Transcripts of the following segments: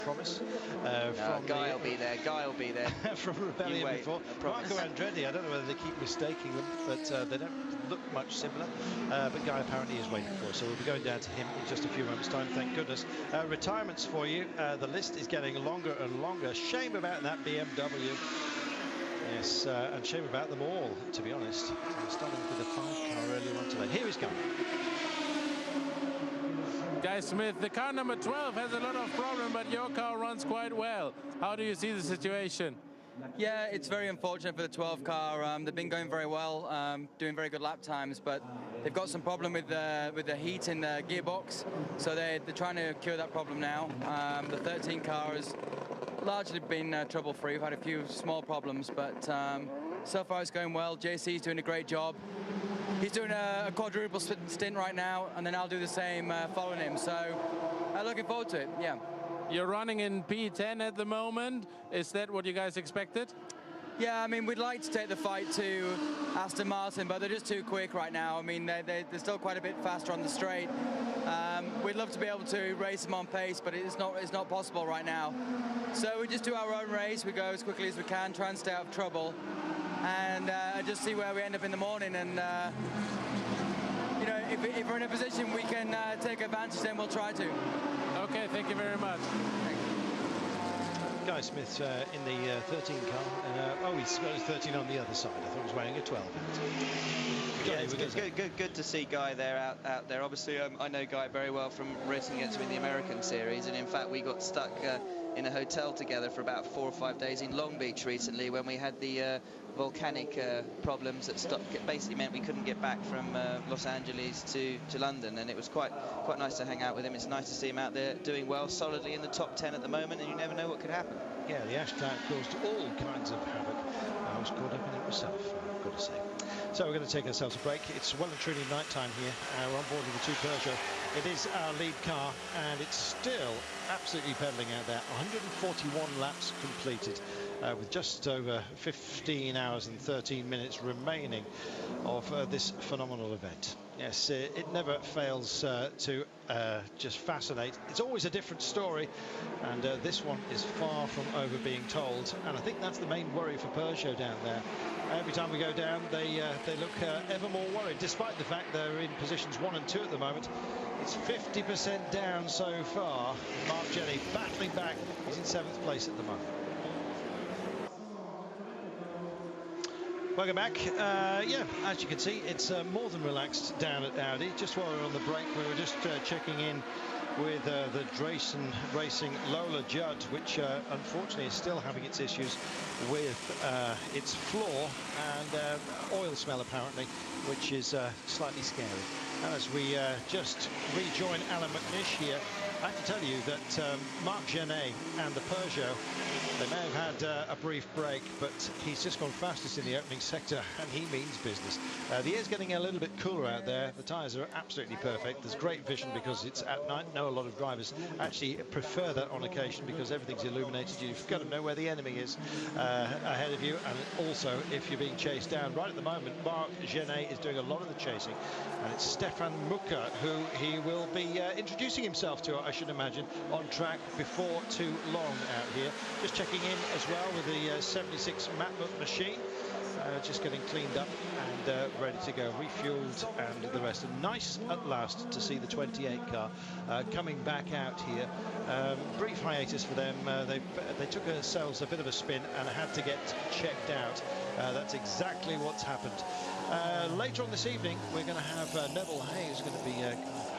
promise. Guy will be there. Guy will be there. From Rebellion before. Marco Andretti, I don't know whether they keep mistaking them, but they don't look much similar. But Guy apparently is waiting for us, so we'll be going down to him in just a few moments' time, thank goodness. Retirements for you. The list is getting longer and longer. Shame about that BMW. Yes, and shame about them all, to be honest. Starting with the 5 car earlier on today. Here is Guy. Guy Smith, the car number 12 has a lot of problem, but your car runs quite well. How do you see the situation? Yeah, it's very unfortunate for the 12 car. They've been going very well, doing very good lap times, but they've got some problem with the heat in the gearbox, so they're trying to cure that problem now. The 13 car has largely been trouble-free. We've had a few small problems, but so far it's going well. JC's doing a great job. He's doing a quadruple stint right now, and then I'll do the same following him. So looking forward to it, yeah. You're running in P10 at the moment. Is that what you guys expected? Yeah, I mean, we'd like to take the fight to Aston Martin, but they're just too quick right now. I mean, they're still quite a bit faster on the straight. We'd love to be able to race them on pace, but it's not possible right now. So we just do our own race. We go as quickly as we can, try and stay out of trouble, and just see where we end up in the morning. And you know, if we're in a position we can take advantage, then we'll try to. Okay, thank you very much. Guy Smith in the 13 car. Oh, he's got his 13 on the other side. I thought he was wearing a 12. Yeah, it's good to see Guy there out there. Obviously, I know Guy very well from racing against him in the American series, and in fact, we got stuck in a hotel together for about 4 or 5 days in Long Beach recently when we had the volcanic problems that basically meant we couldn't get back from Los Angeles to London, and it was quite nice to hang out with him. It's nice to see him out there doing well, solidly in the top 10 at the moment, and you never know what could happen. Yeah, the ash cloud caused all kinds of havoc. I was caught up in it myself, I've got to say. So we're going to take ourselves a break. It's well and truly night time here. We're on board with the 2 Peugeot. It is our lead car, and it's still absolutely pedaling out there. 141 laps completed, with just over 15 hours and 13 minutes remaining of this phenomenal event. Yes, it never fails to just fascinate. It's always a different story, and this one is far from over being told. And I think that's the main worry for Peugeot down there. Every time we go down, they look ever more worried, despite the fact they're in positions 1 and 2 at the moment. It's 50% down so far. Mark Jenny battling back. He's in 7th place at the moment. Welcome back. Yeah, as you can see, it's more than relaxed down at Audi. Just while we were on the break, we were just checking in with the Drayson Racing Lola Judd, which unfortunately is still having its issues with its floor and oil smell apparently, which is slightly scary. And as we just rejoin Alan McNish here, I have to tell you that Marc Genet and the Peugeot, they may have had a brief break, but he's just gone fastest in the opening sector, and he means business. The air's getting a little bit cooler out there. The tyres are absolutely perfect. There's great vision because it's at night. I know a lot of drivers actually prefer that on occasion because everything's illuminated. You've got to know where the enemy is ahead of you, and also if you're being chased down. Right at the moment, Marc Genet is doing a lot of the chasing, and it's Stefan Mucker who he will be introducing himself to, I should imagine, on track before too long out here. Just checking in as well with the 76 Matmut machine, just getting cleaned up and ready to go, refueled and the rest. And nice at last to see the 28 car coming back out here. Brief hiatus for them. They took themselves a bit of a spin and had to get checked out. That's exactly what's happened. Later on this evening, we're going to have Neville Hayes going to be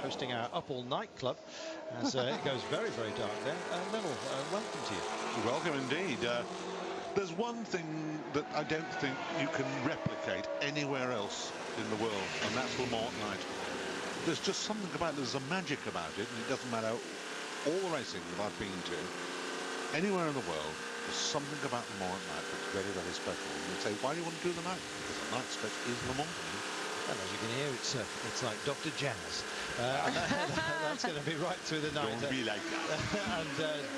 hosting our Up All Night Club as it goes very, very dark there. Neville, welcome to you. Welcome indeed. There's one thing that I don't think you can replicate anywhere else in the world, and that's Le Mans at night. There's just something about it, there's a magic about it, and it doesn't matter all the racing that I've been to, anywhere in the world, there's something about Le Mans at night that's very, very special. And you say, why do you want to do the night? Because the night stretch is Le Mans. And as you can hear, it's like Dr. Jazz. That's going to be right through the night. Don't be like that. And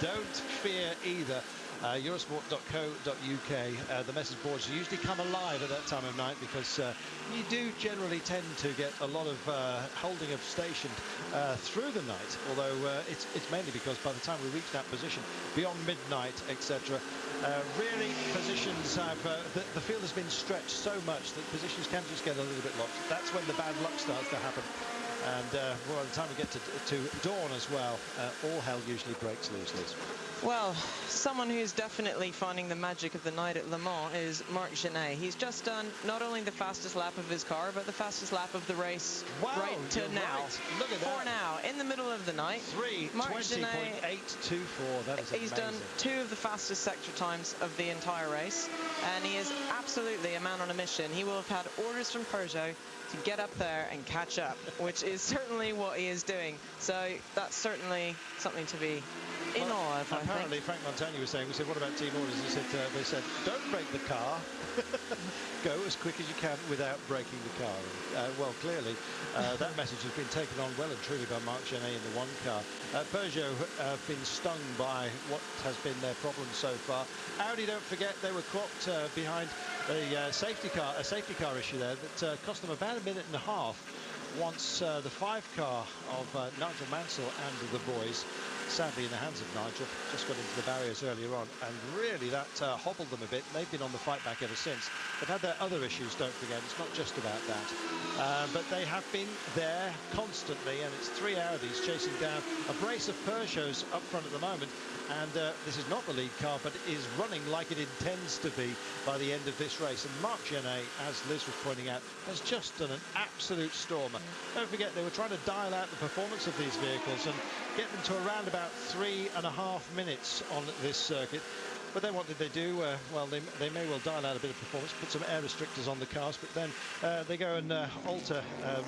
don't fear either. Eurosport.co.uk. The message boards usually come alive at that time of night because you do generally tend to get a lot of holding of station through the night, although it's mainly because by the time we reach that position beyond midnight, etc., really positions have the field has been stretched so much that positions can just get a little bit lost. That's when the bad luck starts to happen. And by the time we get to dawn as well, all hell usually breaks loose, Liz. Well, someone who's definitely finding the magic of the night at Le Mans is Marc Genet. He's just done not only the fastest lap of his car, but the fastest lap of the race right to now. Right. Look at that. For now, in the middle of the night. 3:20.824. That is amazing. He's done 2 of the fastest sector times of the entire race, and he is absolutely a man on a mission. He will have had orders from Peugeot to get up there and catch up, which is certainly what he is doing. So that's certainly something to be in awe of, apparently, Frank Montagna was saying, we said, what about team orders? He said, they said, don't break the car. Go as quick as you can without breaking the car. Well, clearly, that message has been taken on well and truly by Marc Genet in the one car. Peugeot have been stung by what has been their problem so far. Audi, don't forget, they were clocked behind a safety car issue there that cost them about a minute and a half once the 5 car of Nigel Mansell and the boys, sadly in the hands of Nigel, just got into the barriers earlier on, and really that hobbled them a bit. They've been on the fight back ever since. They've had their other issues, don't forget. It's not just about that. But they have been there constantly, and it's 3 Audis chasing down a brace of Peugeots up front at the moment. And this is not the lead car, but it is running like it intends to be by the end of this race. And Marc Genet, as Liz was pointing out, has just done an absolute stormer. Don't forget, they were trying to dial out the performance of these vehicles and get them to around about 3.5 minutes on this circuit. But then what did they do? Well, they may well dial out a bit of performance, put some air restrictors on the cars, but then they go and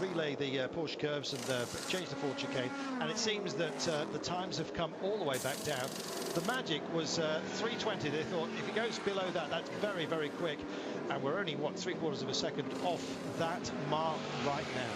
relay the Porsche curves and change the Ford chicane. And it seems that the times have come all the way back down. The magic was 3:20. They thought if it goes below that, that's very, very quick. And we're only, what, 3/4 of a second off that mark right now.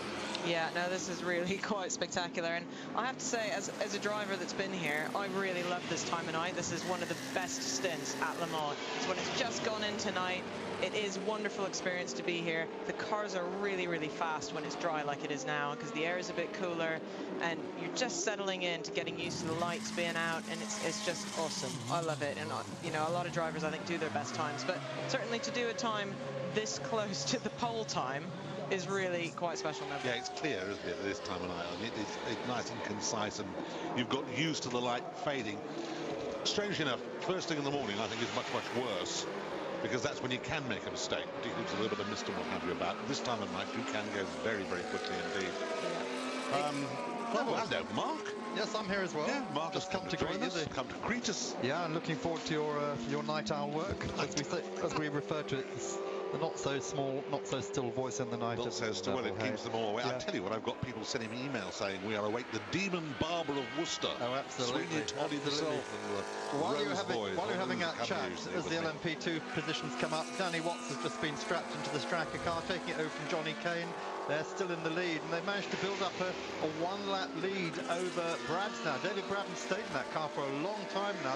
Yeah, no, this is really quite spectacular, and I have to say, as a driver that's been here, I really love this time of night. This is one of the best stints at Le Mans. It's when it's just gone in tonight. It is a wonderful experience to be here. The cars are really, really fast when it's dry like it is now, because the air is a bit cooler, and you're just settling in to getting used to the lights being out, and it's just awesome. I love it, and you know, a lot of drivers, I think, do their best times, but certainly to do a time this close to the pole time is really quite special. Yeah, it's clear, isn't it, this time of night? I mean, it's nice and concise, and you've got used to the light fading. Strangely enough, first thing in the morning, I think, is much, much worse, because that's when you can make a mistake, particularly with a little bit of mist and what have you about. This time of night, you can go very, very quickly indeed. Hello, Mark. Yes, I'm here as well. Yeah, Mark just come to greet us. Yeah, I'm looking forward to your night owl work, as we refer to it. The not so small, not so still voice in the night. Not so still, well, it keeps them all away. Yeah. I tell you what, I've got people sending me emails saying we are awake the Demon Barber of Worcester. Oh, absolutely. Sweeney Todd himself and while you're having that chat, as the LMP2 positions come up, Danny Watts has just been strapped into the Stracker car, taking it over from Johnny Kane. They're still in the lead, and they've managed to build up a one-lap lead over Brabs now. David Brabham stayed in that car for a long time now.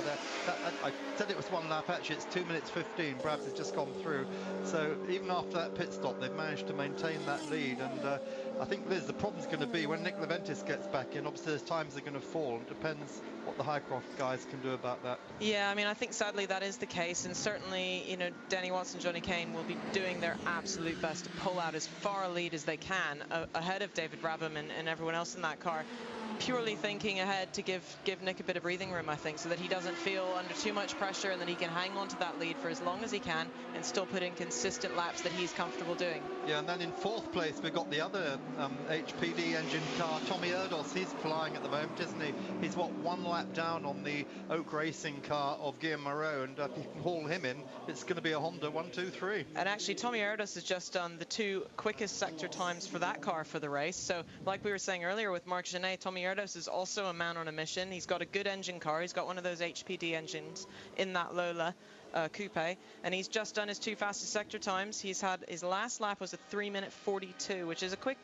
I said it was 1 lap, actually it's 2 minutes 15. Brabs has just gone through. So even after that pit stop, they've managed to maintain that lead. And I think, Liz, the problem's going to be when Nick Leventis gets back in, obviously his times are going to fall. It depends what the Highcroft guys can do about that. Yeah, I mean, I think sadly that is the case, and certainly, you know, Danny Watts and Johnny Kane will be doing their absolute best to pull out as far a lead as they can ahead of David Brabham and everyone else in that car, purely thinking ahead to give Nick a bit of breathing room, I think, so that he doesn't feel under too much pressure and that he can hang on to that lead for as long as he can and still put in consistent laps that he's comfortable doing. Yeah, and then in 4th place we've got the other HPD engine car, Tommy Erdos. He's flying at the moment, isn't he? He's 1 lap down on the Oak Racing car of Guillaume Moreau, and if you can haul him in, it's going to be a Honda 1, 2, 3. And actually Tommy Erdos has just done the 2 quickest sector times for that car for the race. So like we were saying earlier with Marc Genet, Tommy Mierdos is also a man on a mission. He's got a good engine car. He's got one of those HPD engines in that Lola coupe, and he's just done his 2 fastest sector times. He's had his last lap was a 3:42, which is a quick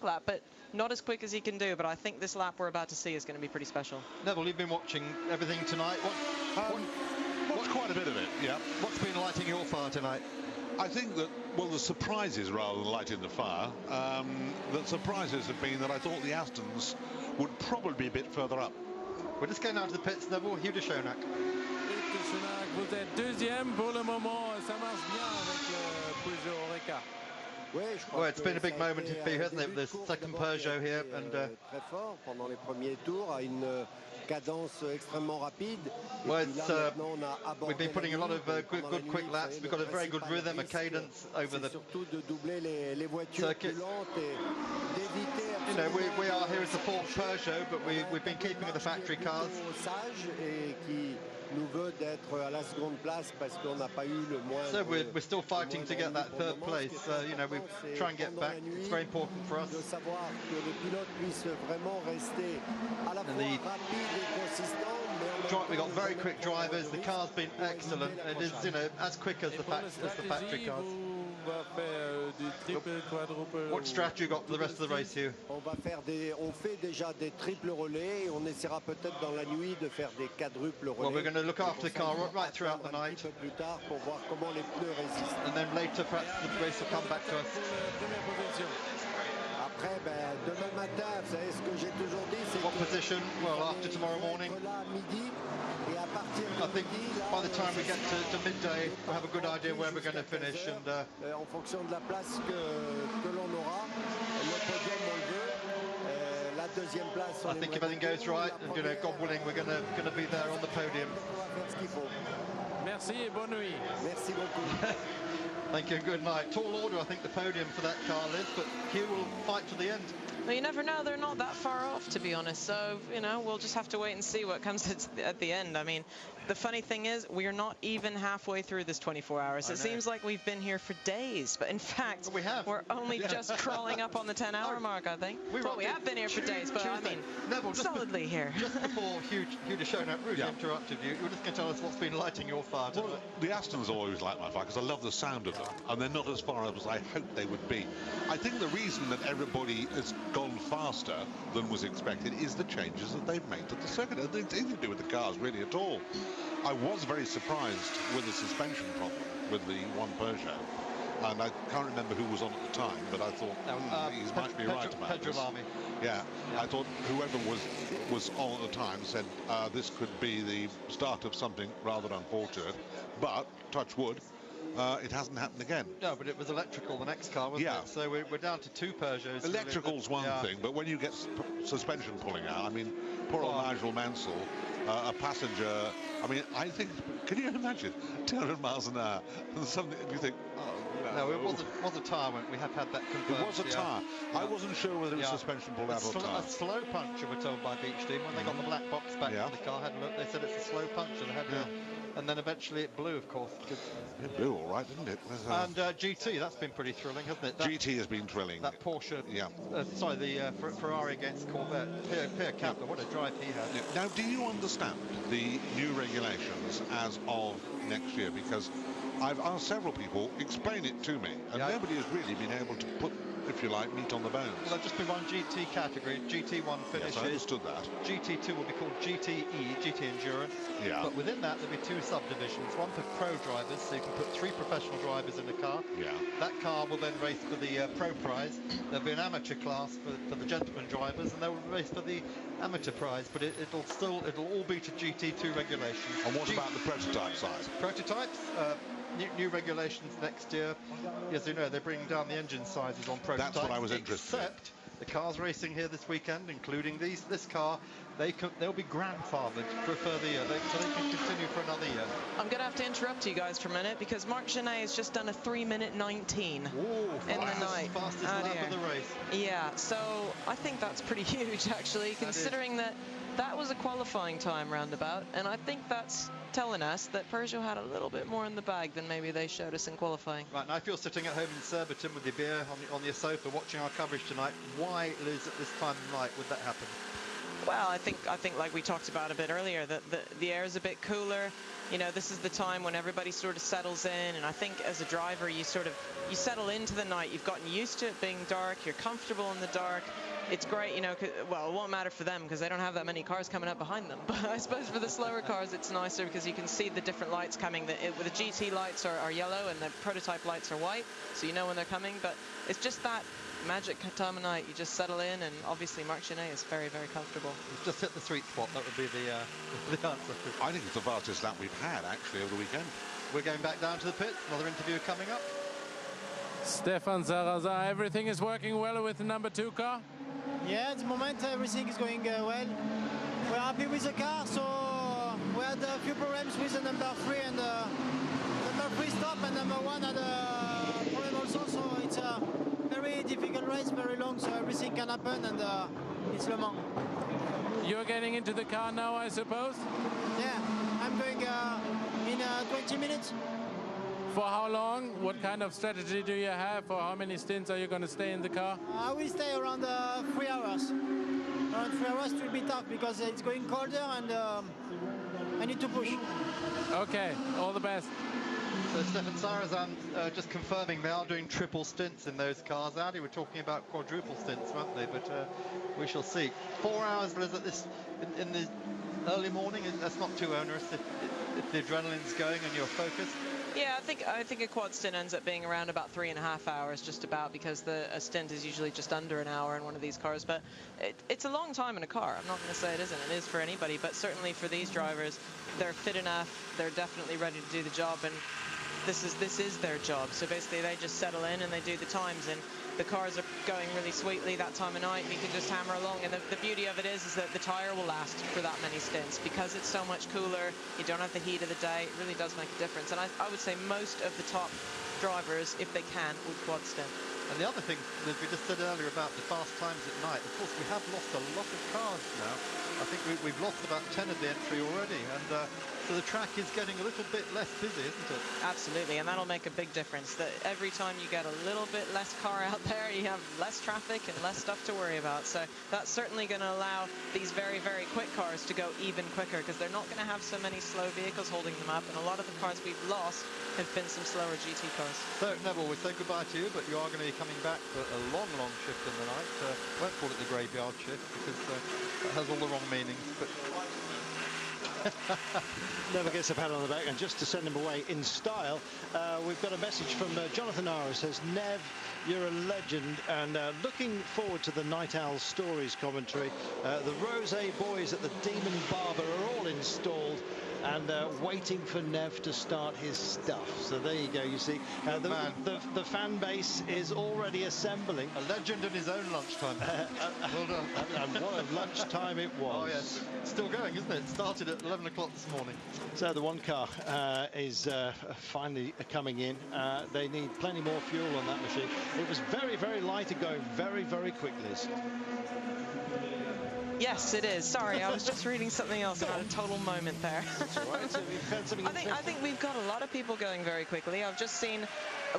lap, but not as quick as he can do. But I think this lap we're about to see is going to be pretty special. Neville, you've been watching everything tonight. Watched quite a bit of it, yeah. What's been lighting your fire tonight? I think that, well, the surprises rather than lighting the fire, the surprises have been that I thought the Astons would probably be a bit further up. We're just going out to the pits, Neville. Hugh de Schoenack. Vous êtes deuxième pour le moment. Ça marche bien avec le Peugeot Oreca. Well, it's been a big moment for you, hasn't it? The second Peugeot here, and très fort pendant les premiers tours à une cadence extrêmement rapide. Well, we've been putting a lot of good quick laps. We've got a very good rhythm, a cadence over the circuit. You know, we are here as the 4th Peugeot, but we've been keeping with the factory cars. So we're still fighting to get that 3rd place. You know, we try and get back. It's very important for us. And we got very quick drivers. The car's been excellent. It is, you know, as quick as the factory cars. What strategy you got for the rest of the race, Hugh? On fait déjà des triples relais et on essaiera peut-être dans la nuit de faire des quadruples relais. Well, we're going to look after the car right throughout the night. Un peu plus tard pour voir comment les pneus résistent. And then later, perhaps the race will come back to us. Après, demain matin, vous savez ce que j'ai toujours dit, c'est what position? Well, after tomorrow morning. I think by the time we get to midday, we'll have a good idea where we're going to finish. And en fonction de la place que l'on aura, le podium on le veut, la deuxième place. I think if everything goes right, and you know, God willing, we're going to be there on the podium. Merci et bonne nuit. Merci beaucoup. Thank you and good night. Tall order, I think, the podium for that car, Liz, but Hugh will fight to the end. Well, you never know. They're not that far off, to be honest. So, you know, we'll just have to wait and see what comes at the end. I mean, the funny thing is, we are not even halfway through this 24 hours. It seems like we've been here for days, but in fact, we're only just crawling up on the 10-hour mark, I think. We have been here for days, but I mean, Neville, solidly here. Just before Hugh de Schoenack really interrupted you, you were just going to tell us what's been lighting your fire tonight. Well, the Astons always light my fire because I love the sound of them, and they're not as far up as I hoped they would be. I think the reason that everybody has gone faster than was expected is the changes that they've made to the circuit. It has nothing to do with the cars really at all. I was very surprised with the suspension problem with the one Peugeot, and I can't remember who was on at the time, but I thought he might be right about this. Yeah, I thought whoever was on at the time said this could be the start of something rather unfortunate, but touch wood. It hasn't happened again. No, but it was electrical, the next car, wasn't it? So we're down to 2 Peugeots. Electrical's one thing, but when you get suspension pulling out, I mean, poor old Nigel Mansell, a passenger, I mean, I think, can you imagine 200 miles an hour and something, you think, no, it was a tyre. We have had that confirmed. It was a tyre. I wasn't sure whether it was suspension pulled out or tyre. A slow puncture, we're told by Beach Team. When they got the black box back from the car, had a look, they said it's a slow puncture. They had and then eventually it blew, of course. It blew all right, didn't it? And GT, that's been pretty thrilling, hasn't it? GT has been thrilling. That Porsche, sorry, the Ferrari against Corvette. Pierre Kapler, what a drive he had. Now, do you understand the new regulations as of next year? Because I've asked several people, explain it to me, and nobody has really been able to put, if you like, meat on the bones. Well, I've just been one GT category. GT1 finishes. Yes, I understood that. GT2 will be called GTE, GT Endurance. Yeah. But within that, there'll be 2 subdivisions. One for pro drivers, so you can put 3 professional drivers in the car. Yeah. That car will then race for the pro prize. There'll be an amateur class for the gentleman drivers, and they'll race for the amateur prize. But it'll all be to GT2 regulations. And what about the prototype size? Prototypes. New regulations next year. As you know, they're bringing down the engine sizes on prototypes. That's what I was interested in. Except the cars racing here this weekend, including this car, they'll be grandfathered for a further year, so they can continue for another year. I'm going to have to interrupt you guys for a minute because Marc Genet has just done a 3:19 in the night. Fastest lap of the race. Yeah, so I think that's pretty huge, actually, considering that was a qualifying time roundabout, and I think that's telling us that Peugeot had a little bit more in the bag than maybe they showed us in qualifying. Right, now if you're sitting at home in Surbiton with your beer on your sofa watching our coverage tonight, why, Liz, at this time of night would that happen? Well, I think like we talked about a bit earlier, that the air is a bit cooler. You know, this is the time when everybody sort of settles in, and I think as a driver, you settle into the night. You've gotten used to it being dark. You're comfortable in the dark. It's great, you know. Well, it won't matter for them because they don't have that many cars coming up behind them. But I suppose for the slower cars, it's nicer because you can see the different lights coming. The GT lights are yellow and the prototype lights are white, so you know when they're coming. But it's just that magic time of night. You just settle in, and obviously Marc Genet is very, very comfortable. You've just hit the sweet spot. That would be the answer. I think it's the fastest lap we've had, actually, over the weekend. We're going back down to the pits. Another interview coming up. Stefan Sarrazin, everything is working well with the number 2 car? Yeah, at the moment everything is going well. We're happy with the car, so we had a few problems with the number 3, and number 3 stopped, and number 1 had a problem also, so it's a very difficult race, very long, so everything can happen, and it's Le Mans. You're getting into the car now, I suppose? Yeah, I'm going in 20 minutes. For how long? What kind of strategy do you have? For how many stints are you going to stay in the car? I will stay around 3 hours. Around 3 hours will be tough because it's going colder, and I need to push. Okay, all the best. So Stefan Sarrazin just confirming they are doing triple stints in those cars. Audi were talking about quadruple stints, weren't they? But we shall see. 4 hours, Liz, at this in the early morning. That's not too onerous if the adrenaline's going and you're focused. Yeah, I think a quad stint ends up being around about 3.5 hours, just about, because a stint is usually just under an hour in one of these cars. But it's a long time in a car. I'm not going to say it isn't. It is for anybody, but certainly for these drivers, they're fit enough. They're definitely ready to do the job, and this is their job. So basically, they just settle in and they do the times, and the cars are going really sweetly that time of night. You can just hammer along, and the beauty of it is that the tire will last for that many stints because it's so much cooler. You don't have the heat of the day. It really does make a difference, and I would say most of the top drivers, if they can, would quad stint. And the other thing that we just said earlier about the fast times at night, of course, we have lost a lot of cars now. I think we've lost about 10 of the entry already, and so the track is getting a little bit less busy, isn't it? Absolutely, and that'll make a big difference. That every time you get a little bit less car out there, you have less traffic and less stuff to worry about. So that's certainly going to allow these very, very quick cars to go even quicker, because they're not going to have so many slow vehicles holding them up, and a lot of the cars we've lost have been some slower GT cars. So, Neville, we say goodbye to you, but you are going to be coming back for a long, long shift in the night. Won't call it the graveyard shift, because that has all the wrong meanings. But never gets a pat on the back, and just to send him away in style, we've got a message from Jonathan Ara. Says, Nev, you're a legend, and looking forward to the Night Owl Stories commentary. The Rose boys at the Demon Barber are all installed and waiting for Nev to start his stuff. So there you go. You see, the fan base is already assembling. A legend in his own lunchtime. Well done. And what a lunchtime it was. Oh yes, still going, isn't it? It started at 11 o'clock this morning. So the one car is finally coming in. They need plenty more fuel on that machine. It was very, very light and going very, very quick, Liz. Yes, it is. Sorry, I was just reading something else and had a total moment there. That's all right. So we've had something I think we've got a lot of people going very quickly. I've just seen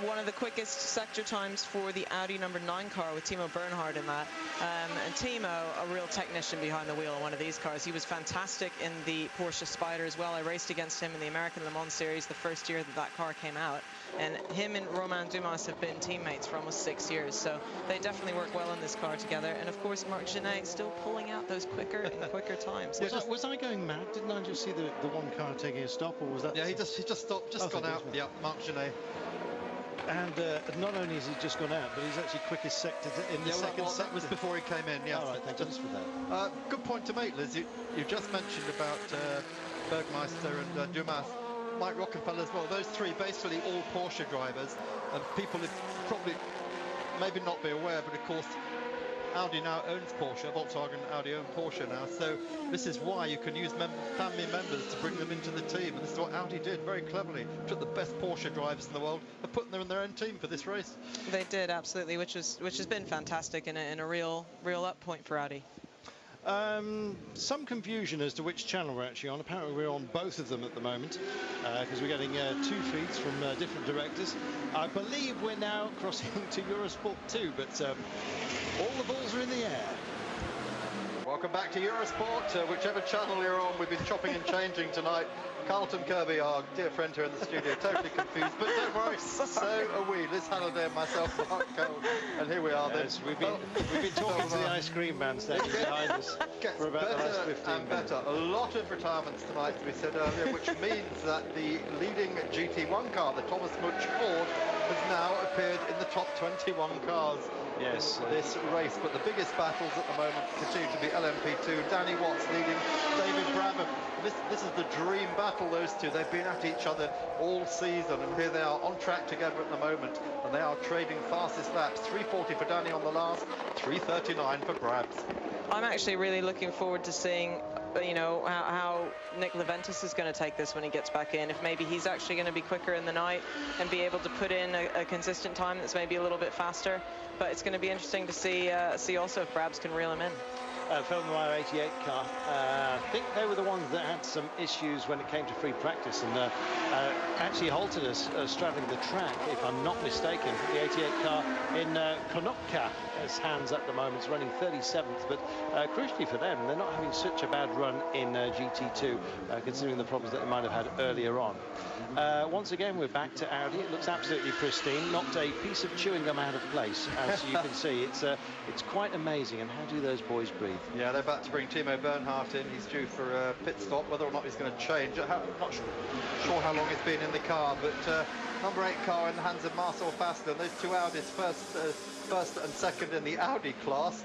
one of the quickest sector times for the Audi number 9 car with Timo Bernhard in that. And Timo, a real technician behind the wheel on one of these cars. He was fantastic in the Porsche Spyder as well. I raced against him in the American Le Mans Series the first year that car came out. And him and Romain Dumas have been teammates for almost 6 years. So they definitely work well in this car together. And of course, Marc Genet still pulling out those quicker and quicker times. Was I going mad? Didn't I just see the one car taking a stop, or was that? Yeah, he just stopped, gone out. Yeah, Marc Genet. And not only has he just gone out, but he's actually quickest sector in the second sector. That was before he came in. Yeah. All right, thank goodness for that. Good point to make, Liz. You just mentioned about Bergmeister and Dumas. Mike Rockefeller as well. Those three basically all Porsche drivers, and people probably maybe not be aware, but of course Audi now owns Porsche. Volkswagen and Audi own Porsche now, so this is why you can use family members to bring them into the team, and this is what Audi did very cleverly. Took the best Porsche drivers in the world and put them in their own team for this race. They did, absolutely, which has been fantastic and a real up point for Audi. Some confusion as to which channel we're actually on. Apparently we're on both of them at the moment, because we're getting 2 feeds from different directors. I believe we're now crossing to Eurosport 2, but all the balls are in the air. Welcome back to Eurosport. Whichever channel you're on, we've been chopping and changing tonight. Carlton Kirby, our dear friend here in the studio, totally confused, but don't worry, so are we. Liz Halliday and myself, Mark Cole, and here we are. Yes, we've been talking to the ice cream man standing behind us for about the last 15 and minutes. better. A lot of retirements tonight, as we said earlier, which means that the leading GT1 car, the Thomas Mutch Ford, has now appeared in the top 21 cars. Yes, this race, but the biggest battles at the moment continue to be LMP2. Danny Watts leading David Brabham. This is the dream battle, those two. They've been at each other all season, and here they are on track together at the moment, and they are trading fastest laps. 3:40 for Danny on the last, 3:39 for Brabs. I'm actually really looking forward to seeing, you know, how Nick Leventis is going to take this when he gets back in. If maybe he's actually going to be quicker in the night and be able to put in a consistent time that's maybe a little bit faster. But it's going to be interesting to see also if Brabs can reel him in. Feldenweier 88 car, I think they were the ones that had some issues when it came to free practice and actually halted us straddling the track, if I'm not mistaken. The 88 car in Konopka's hands at the moment is running 37th, but crucially for them, they're not having such a bad run in GT2, considering the problems that they might have had earlier on. Once again, we're back to Audi. It looks absolutely pristine, not a piece of chewing gum out of place, as you can see. It's quite amazing, and how do those boys breathe? Yeah, they're about to bring Timo Bernhardt in. He's due for a pit stop, whether or not he's going to change. I'm not sure how long he's been in the car, but number 8 car in the hands of Marcel Fassler. And those two Audis, first and second in the Audi class,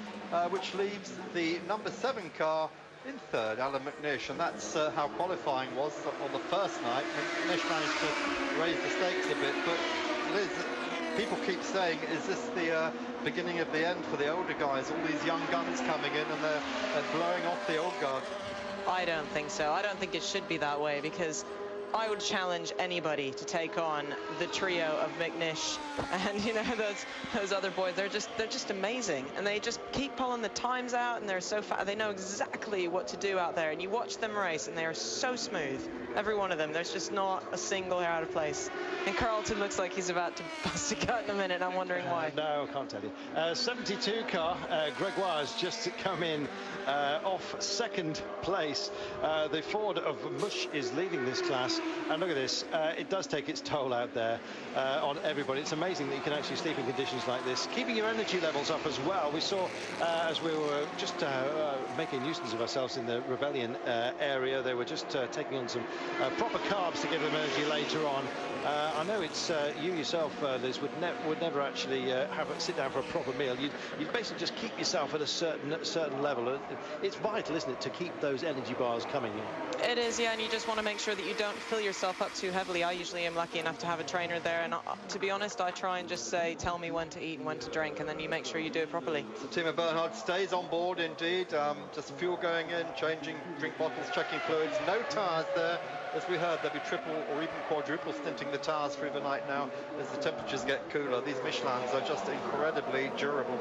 which leaves the number 7 car in third, Alan McNish, and that's how qualifying was on the first night. McNish managed to raise the stakes a bit, but Liz, people keep saying, is this the beginning of the end for the older guys? All these young guns coming in and they're blowing off the old guard. I don't think so. I don't think it should be that way, because I would challenge anybody to take on the trio of McNish and, you know, those other boys. They're just amazing, and they just keep pulling the times out, and they're so fast. They know exactly what to do out there, and you watch them race, and they are so smooth. Every one of them. There's just not a single hair out of place. And Carlton looks like he's about to bust a gut in a minute. I'm wondering why. No, I can't tell you. 72 car, Gregoire has just come in off second place. The Ford of Mush is leading this class. And look at this. It does take its toll out there on everybody. It's amazing that you can actually sleep in conditions like this. Keeping your energy levels up as well. We saw as we were just making a nuisance of ourselves in the Rebellion area, they were just taking on some proper carbs to give them energy later on. I know it's you yourself, Liz, would never actually sit down for a proper meal. You'd basically just keep yourself at a certain level. It's vital, isn't it, to keep those energy bars coming in? It is, yeah, and you just want to make sure that you don't fill yourself up too heavily. I usually am lucky enough to have a trainer there, and to be honest, I try and just say, tell me when to eat and when to drink, and then you make sure you do it properly. So Timo Bernhardt stays on board indeed. Just fuel going in, changing drink bottles, checking fluids. No tyres there. As we heard, they'll be triple or even quadruple stinting the tyres through the night now as the temperatures get cooler. These Michelins are just incredibly durable.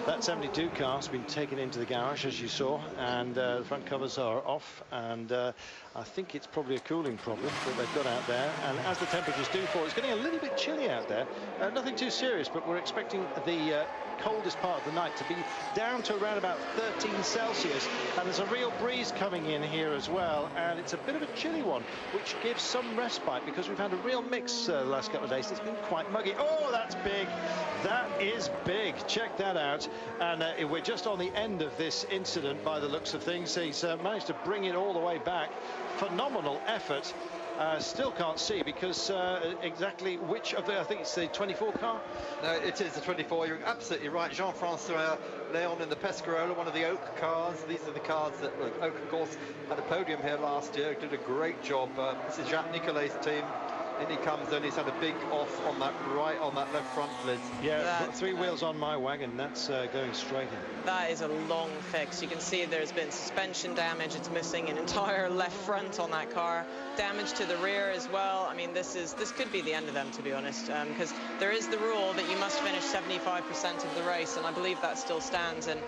That 72 car has been taken into the garage, as you saw, and the front covers are off, and I think it's probably a cooling problem that they've got out there. And as the temperatures do fall, it's getting a little bit chilly out there. Nothing too serious, but we're expecting the coldest part of the night to be down to around about 13 Celsius, and there's a real breeze coming in here as well, and it's a bit of a chilly one, which gives some respite because we've had a real mix the last couple of days. It's been quite muggy. Oh, that's big. That is big. Check that out. And we're just on the end of this incident by the looks of things. He's managed to bring it all the way back. Phenomenal effort. Still can't see because exactly which of the, I think it's the 24 car? No, it is the 24. You're absolutely right. Jean-Francois Léon in the Pescarola, one of the Oak cars. These are the cars that Oak, of course, had a podium here last year. Did a great job. This is Jacques Nicolet's team. In he comes, and he's had a big off on that left front, Liz. Yeah, got 3 wheels on my wagon. That's going straight in. That is a long fix. You can see there's been suspension damage. It's missing an entire left front on that car. Damage to the rear as well. I mean, this could be the end of them, to be honest, because there is the rule that you must finish 75% of the race, and I believe that still stands. And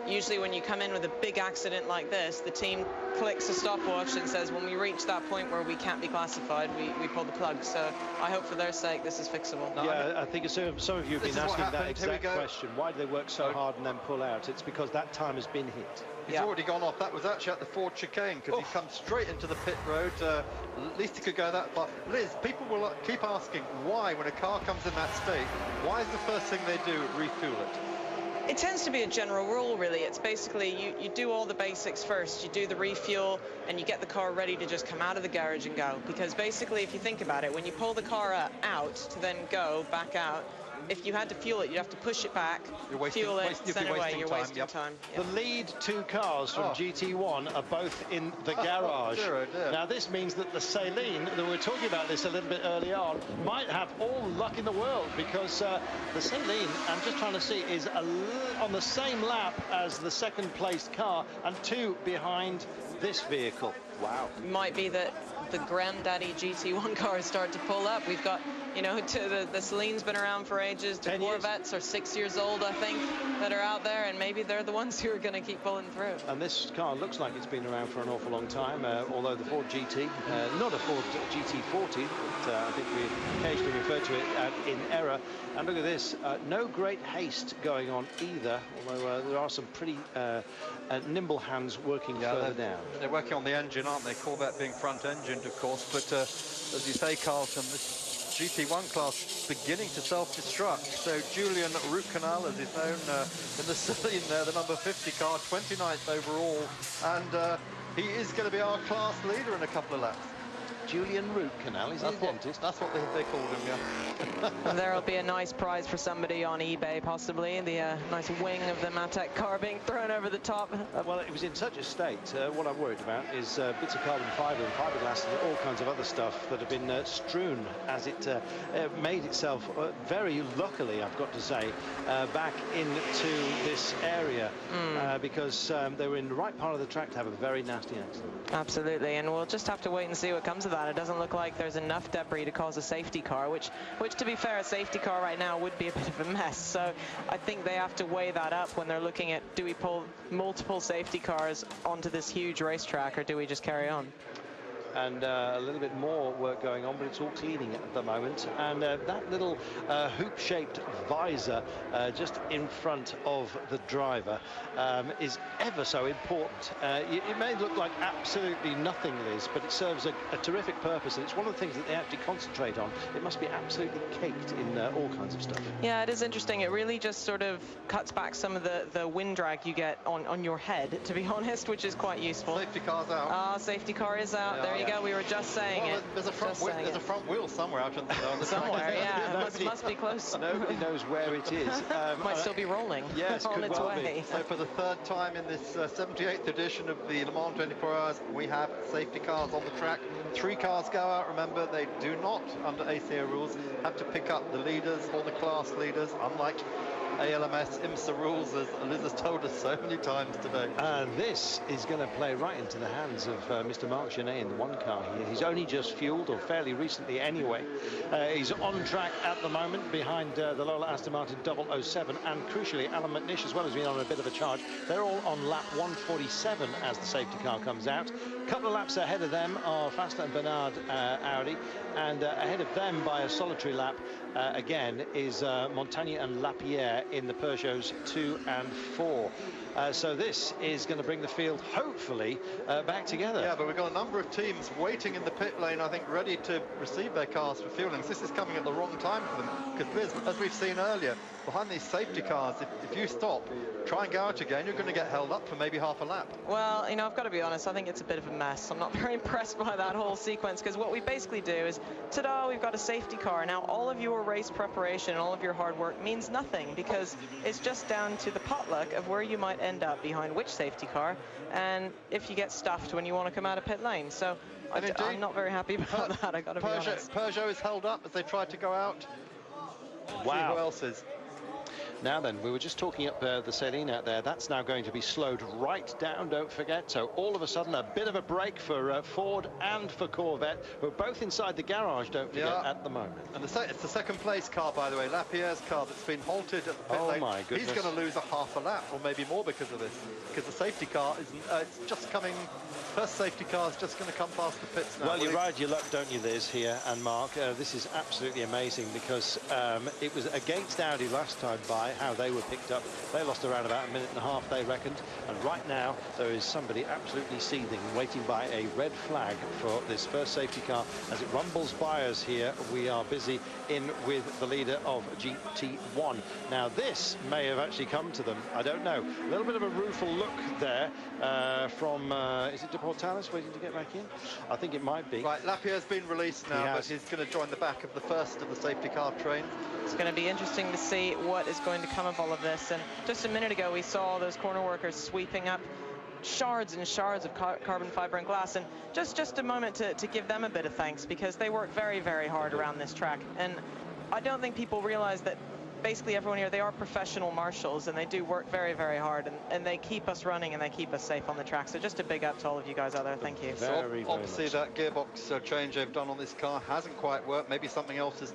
usually when you come in with a big accident like this, the team clicks a stopwatch and says, when we reach that point where we can't be classified, we pull the plug. So I hope for their sake this is fixable. Yeah, I think some of you have been asking that exact question. Why do they work so hard and then pull out? It's because that time has been hit. He's already gone off. That was actually at the Ford chicane, because he comes straight into the pit road. At least he could go that far. Liz, people will keep asking why, when a car comes in that state, why is the first thing they do refuel it? It tends to be a general rule, really. It's basically you do all the basics first. You do the refuel and you get the car ready to just come out of the garage and go. Because basically, if you think about it, when you pull the car out to then go back out, if you had to fuel it, you'd have to push it back, fuel it, send it away. You're wasting time. The lead two cars from GT1 are both in the garage. Now, this means that the Saleen, that we were talking about this a little bit early on, might have all the luck in the world, because the Saleen, I'm just trying to see, is on the same lap as the second-placed car and 2 behind this vehicle. Wow. It might be that the granddaddy GT1 cars start to pull up. We've got, you know, the Saleen's been around for ages. The Corvettes are 6 years old, I think, that are out there, and maybe they're the ones who are going to keep pulling through. And this car looks like it's been around for an awful long time, although the Ford GT, not a Ford GT40, but I think we occasionally refer to it in error. And look at this, no great haste going on either, although there are some pretty nimble hands working further down. They're working on the engine, aren't they? Corvette being front-engined, of course, but as you say, Carlton, this GT1 class beginning to self-destruct. So Julian Root Canal, as he's known in the Saleen there, the number 50 car, 29th overall, and he is going to be our class leader in a couple of laps. Julian Root Canal, is he a dentist? That's what they called him, yeah. And there'll be a nice prize for somebody on eBay, possibly. The nice wing of the Matec car being thrown over the top. Well, it was in such a state. What I'm worried about is bits of carbon fibre and fiberglass and all kinds of other stuff that have been strewn as it made itself, very luckily, I've got to say, back into this area because they were in the right part of the track to have a very nasty accident. Absolutely, and we'll just have to wait and see what comes of that. It doesn't look like there's enough debris to cause a safety car, which to be fair, a safety car right now would be a bit of a mess. So I think they have to weigh that up when they're looking at, do we pull multiple safety cars onto this huge racetrack, or do we just carry on? And a little bit more work going on, but it's all cleaning at the moment. And that little hoop-shaped visor just in front of the driver is ever so important. It may look like absolutely nothing, Liz, but it serves a terrific purpose, and it's one of the things that they actually concentrate on. It must be absolutely caked in all kinds of stuff. Yeah, it is interesting. It really just sort of cuts back some of the wind drag you get on your head, to be honest, which is quite useful. Safety car's out. Safety car is out. Yeah, there you go. We were just saying it. There's a front wheel somewhere out on the somewhere, yeah. It must be close. Nobody knows where it is. Might still be rolling. Yes, on its way. So for the third time in this 78th edition of the Le Mans 24 Hours, we have safety cars on the track. 3 cars go out. Remember, they do not, under ACO rules, have to pick up the leaders or the class leaders, unlike ALMS IMSA rules, as Liz has told us so many times today. And this is going to play right into the hands of Mr. Marc Genet in the one car here. He's only just fueled, or fairly recently anyway. He's on track at the moment behind the Lola Aston Martin 007, and crucially Alan McNish as well has been on a bit of a charge. They're all on lap 147 as the safety car comes out. A couple of laps ahead of them are Faster and Bernard Audi, and ahead of them by a solitary lap again is Montagne and Lapierre in the Peugeots 2 and 4. So this is going to bring the field, hopefully, back together. Yeah, but we've got a number of teams waiting in the pit lane, I think, ready to receive their cars for fueling. This is coming at the wrong time for them, because as we've seen earlier, behind these safety cars, if you stop, try and go out again, you're going to get held up for maybe half a lap. Well, you know, I've got to be honest, I think it's a bit of a mess. I'm not very impressed by that whole sequence, because what we basically do is, ta-da, we've got a safety car. Now, all of your race preparation, all of your hard work means nothing, because it's just down to the potluck of where you might end up behind which safety car, and if you get stuffed when you want to come out of pit lane. So I'm not very happy about that, I've got to be honest. Peugeot is held up as they try to go out. Wow. See who else is. Now then, we were just talking up the Céline out there. That's now going to be slowed right down, don't forget. So all of a sudden, a bit of a break for Ford and for Corvette, who are both inside the garage, don't forget, at the moment. And it's the second place car, by the way, Lapierre's car that's been halted at the pit lane. My goodness. He's going to lose a half a lap, or maybe more because of this. Because the safety car isn't, it's just coming, first safety car is just going to come past the pits now. Well, you ride your luck, don't you, Liz, here, and Mark. This is absolutely amazing because it was against Audi last time by how they were picked up. They lost around about a minute and a half, they reckoned. And right now, there is somebody absolutely seething, waiting by a red flag for this first safety car. As it rumbles by us here, we are busy in with the leader of GT1. Now, this may have actually come to them. I don't know. A little bit of a rueful look there from, is it De Portalis waiting to get back in? I think it might be. Right, Lapierre's been released now, but he's going to join the back of the first of the safety car train. It's going to be interesting to see what is going to come of all of this. And just a minute ago, we saw those corner workers sweeping up shards and shards of carbon fiber and glass. And just a moment to give them a bit of thanks, because they work very, very hard around this track. And I don't think people realize that basically everyone here, they are professional marshals, and they do work very, very hard, and they keep us running and they keep us safe on the track. So just a big up to all of you guys out there. Thank you. Very, obviously, that gearbox change they've done on this car hasn't quite worked. Maybe something else has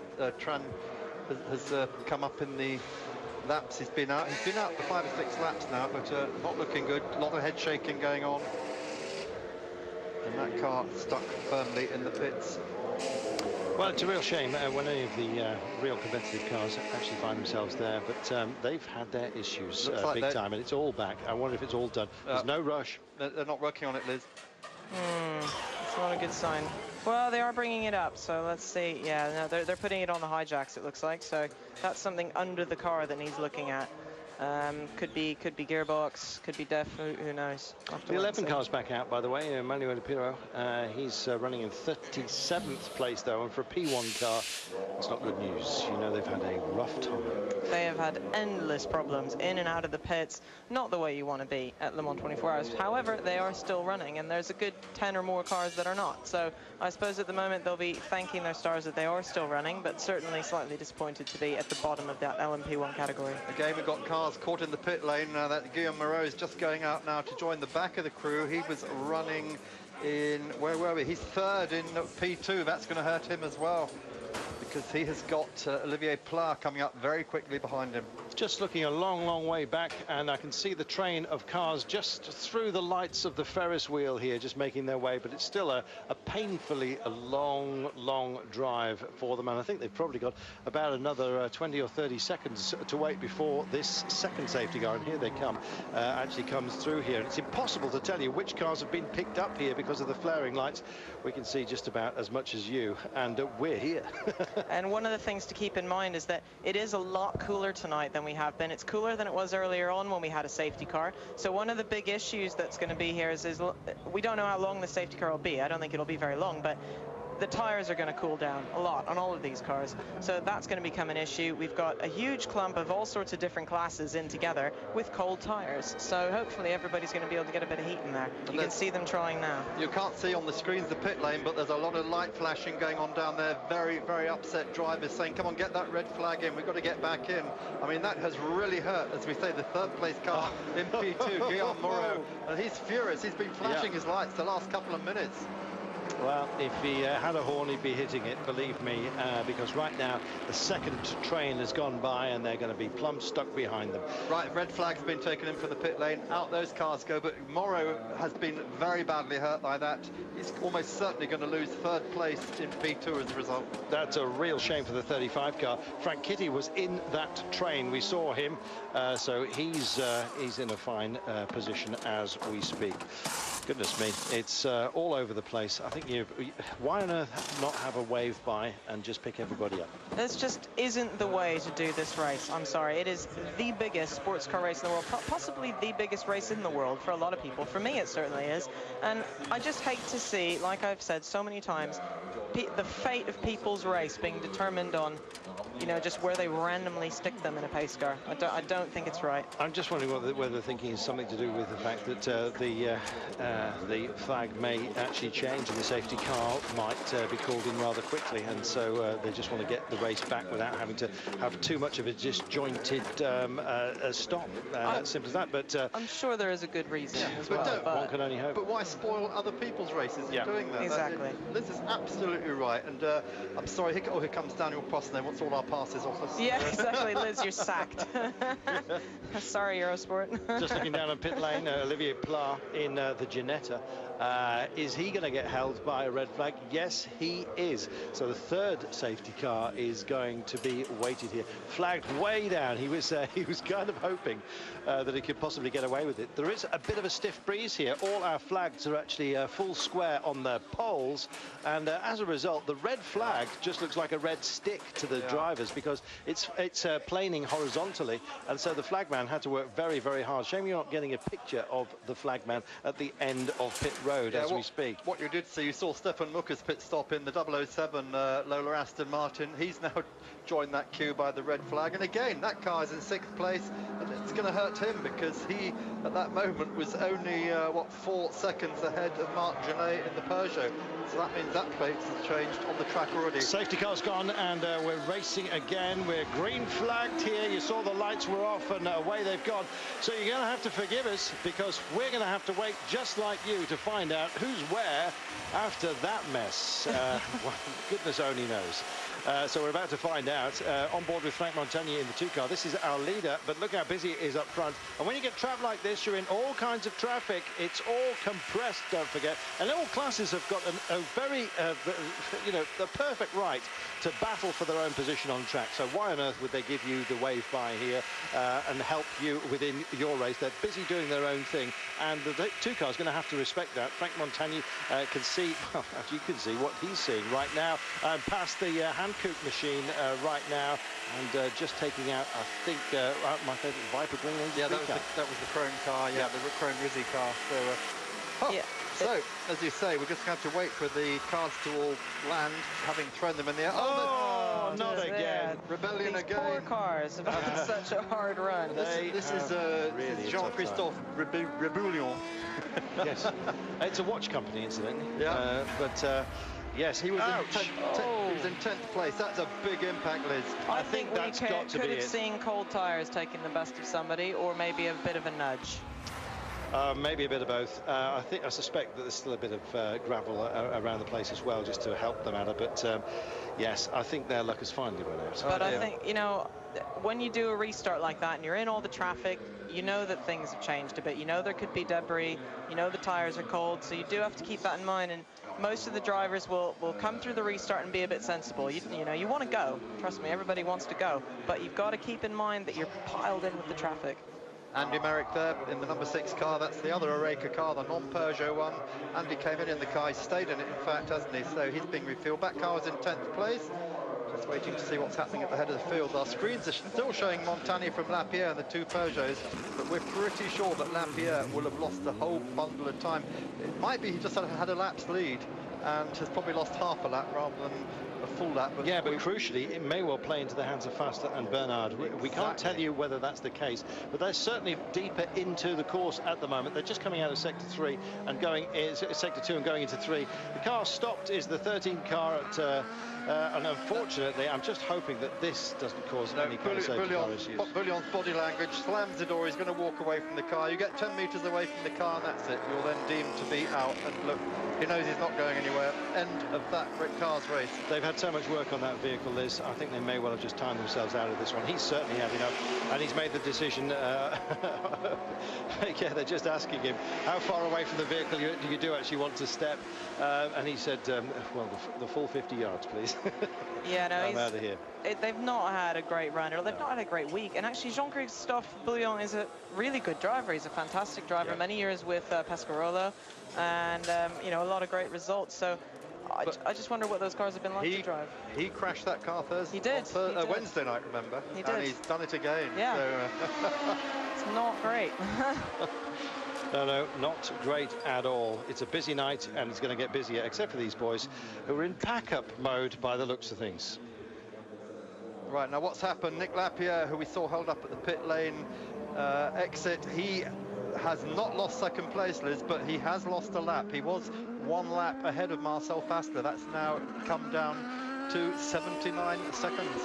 come up in the laps he's been out. He's been out for 5 or 6 laps now, but not looking good. A lot of head shaking going on. And that car stuck firmly in the pits. Well, it's a real shame when any of the real competitive cars actually find themselves there, but they've had their issues big time, and it's all back. I wonder if it's all done. There's no rush. They're not working on it, Liz. It's not a good sign. Well, they are bringing it up, so let's see. Yeah, no, they're putting it on the hijacks, it looks like. So that's something under the car that needs looking at. Could be gearbox, could be def, who knows. The 11 car's back out, by the way. Manuel Piro, he's running in 37th place, though, and for a P1 car, it's not good news. You know, they've had a rough time. They have had endless problems in and out of the pits. Not the way you want to be at Le Mans 24 Hours. However, they are still running, and there's a good 10 or more cars that are not. So I suppose at the moment they'll be thanking their stars that they are still running, but certainly slightly disappointed to be at the bottom of that LMP1 category. Again, we've got cars caught in the pit lane. Now that Guillaume Moreau is just going out now to join the back of the crew. He was running in, where were we? He's third in P2. That's going to hurt him as well, because he has got Olivier Pla coming up very quickly behind him. Just looking a long, long way back, and I can see the train of cars just through the lights of the Ferris wheel here, just making their way, but it's still a painfully long, long drive for them, and I think they've probably got about another 20 or 30 seconds to wait before this second safety car, and here they come, actually comes through here. And it's impossible to tell you which cars have been picked up here because of the flaring lights. We can see just about as much as you, and we're here. And one of the things to keep in mind is that it is a lot cooler tonight than we have been. It's cooler than it was earlier on when we had a safety car. So one of the big issues that's going to be here is we don't know how long the safety car will be. I don't think it'll be very long, but the tires are going to cool down a lot on all of these cars. So that's going to become an issue. We've got a huge clump of all sorts of different classes in together with cold tires. So hopefully everybody's going to be able to get a bit of heat in there. You can see them trying now. You can't see on the screens the pit lane, but there's a lot of light flashing going on down there. Very, very upset drivers saying, come on, get that red flag in. We've got to get back in. I mean, that has really hurt, as we say, the third place car in P2, Guillaume Moreau. And he's furious. He's been flashing his lights the last couple of minutes. Well, if he had a horn, he'd be hitting it, believe me, because right now the second train has gone by and they're going to be plumb stuck behind them. Right, red flag's been taken in for the pit lane. Out those cars go, but Moreau has been very badly hurt by that. He's almost certainly going to lose third place in P2 as a result. That's a real shame for the 35 car. Frank Kitty was in that train. We saw him, so he's in a fine position as we speak. Goodness me, it's all over the place. I think why on earth not have a wave by and just pick everybody up? This just isn't the way to do this race. I'm sorry. It is the biggest sports car race in the world, possibly the biggest race in the world for a lot of people. For me, it certainly is. And I just hate to see, like I've said so many times, the fate of people's race being determined on, you know, just where they randomly stick them in a pace car. I don't think it's right. I'm just wondering whether the thinking is something to do with the fact that the flag may actually change in the safety car might be called in rather quickly, and so they just want to get the race back without having to have too much of a disjointed stop. Simple as that. But I'm sure there is a good reason as but well. one can only hope. But why spoil other people's races in doing that? Exactly. Liz is absolutely right, and I'm sorry. Here comes Daniel Prost, and wants all our passes off us. Yeah, exactly, Liz, you're sacked. Sorry, Eurosport. Just looking down on pit lane, Olivier Pla in the Ginetta. Is he going to get held by a red flag? Yes, he is. So the third safety car is going to be weighted here. Flagged way down. He was kind of hoping that he could possibly get away with it. There is a bit of a stiff breeze here. All our flags are actually full square on the poles, and as a result, the red flag just looks like a red stick to the drivers, because it's planing horizontally, and so the flagman had to work very, very hard. Shame you're not getting a picture of the flagman at the end of pit road as we speak. What you did see, you saw Stefan Mucker's pit stop in the 007 Lola Aston Martin. He's now joined that queue by the red flag, and again that car is in 6th place, and it's going to hurt him because he at that moment was only 4 seconds ahead of Marc Genet in the Peugeot. So that means that plate has changed on the track already. Safety car's gone, and we're racing again. We're green flagged here. You saw the lights were off, and away they've gone. So you're going to have to forgive us, because we're going to have to wait just like you to find out who's where after that mess. Well, goodness only knows. So we're about to find out. On board with Frank Montagny in the 2 car. This is our leader, but look how busy it is up front. And when you get trapped like this, you're in all kinds of traffic. It's all compressed, don't forget. And all classes have got a very, the perfect right to battle for their own position on track. So why on earth would they give you the wave by here and help you within your race? They're busy doing their own thing, and the 2 car is going to have to respect that. Frank Montagny can see, well, as you can see, what he's seeing right now, past the Hankook machine right now, and just taking out, I think, my favourite Viper Green. Yeah, that was the Chrome car. Yeah, the Chrome Rizzi car. So, so as you say, we're just going to have to wait for the cars to all land, having thrown them in the air. Oh, not again! Rebellion These again. Poor cars have had such a hard run. This is really Jean-Christophe Rebellion. Yes, it's a watch company, incidentally. Yeah, but. Yes, he was in 10th place. That's a big impact, Liz. I think that's got to be it. Could have seen cold tyres taking the best of somebody, or maybe a bit of a nudge. Maybe a bit of both. I suspect that there's still a bit of gravel around the place as well, just to help them out. But yes, I think their luck has finally run out. But I think, when you do a restart like that and you're in all the traffic, you know that things have changed a bit. You know there could be debris. You know the tyres are cold, so you do have to keep that in mind. And most of the drivers will come through the restart and be a bit sensible. You want to go. Trust me, everybody wants to go. But you've got to keep in mind that you're piled in with the traffic. Andy Merrick there in the number 6 car. That's the other Oreca car, the non-Peugeot one. Andy came in the car. He stayed in it, in fact, hasn't he? So he's being refueled. That car was in 10th place. Just waiting to see what's happening at the head of the field. Our screens are still showing Montagny from Lapierre and the 2 Peugeots, but we're pretty sure that Lapierre will have lost a whole bundle of time. It might be he just had a lap's lead and has probably lost half a lap rather than a full lap. But yeah, but crucially, it may well play into the hands of Faster and Bernard. We can't tell you whether that's the case, but they're certainly deeper into the course at the moment. They're just coming out of Sector 3 and going Sector 2 and going into 3. The car stopped is the 13 car at and unfortunately, I'm just hoping that this doesn't cause any kind of safety car issues. Bullion's body language, slams the door, he's going to walk away from the car. You get 10 metres away from the car and that's it. You're then deemed to be out. And look, he knows he's not going anywhere. End of that car's race. They've had so much work on that vehicle, Liz. I think they may well have just timed themselves out of this one. He's certainly had enough, and he's made the decision. Yeah, they're just asking him, how far away from the vehicle you do actually want to step? And he said, well, the full 50 yards, please. Yeah, no, I'm out of here. They've not had a great run, or they've not had a great week. And actually, Jean-Christophe Bouillon is a really good driver. He's a fantastic driver. Yeah. Many years with Pescarolo, and a lot of great results. So I just wonder what those cars have been like to drive. He crashed that car Thursday. He did. Wednesday night, remember? He did. And he's done it again. Yeah. So, it's not great. No, not great at all. It's a busy night, and it's going to get busier, except for these boys who are in pack-up mode by the looks of things. Right, now what's happened? Nick Lapierre, who we saw held up at the pit lane exit, he has not lost second place, Liz, but he has lost a lap. He was 1 lap ahead of Marcel Fassler. That's now come down to 79 seconds.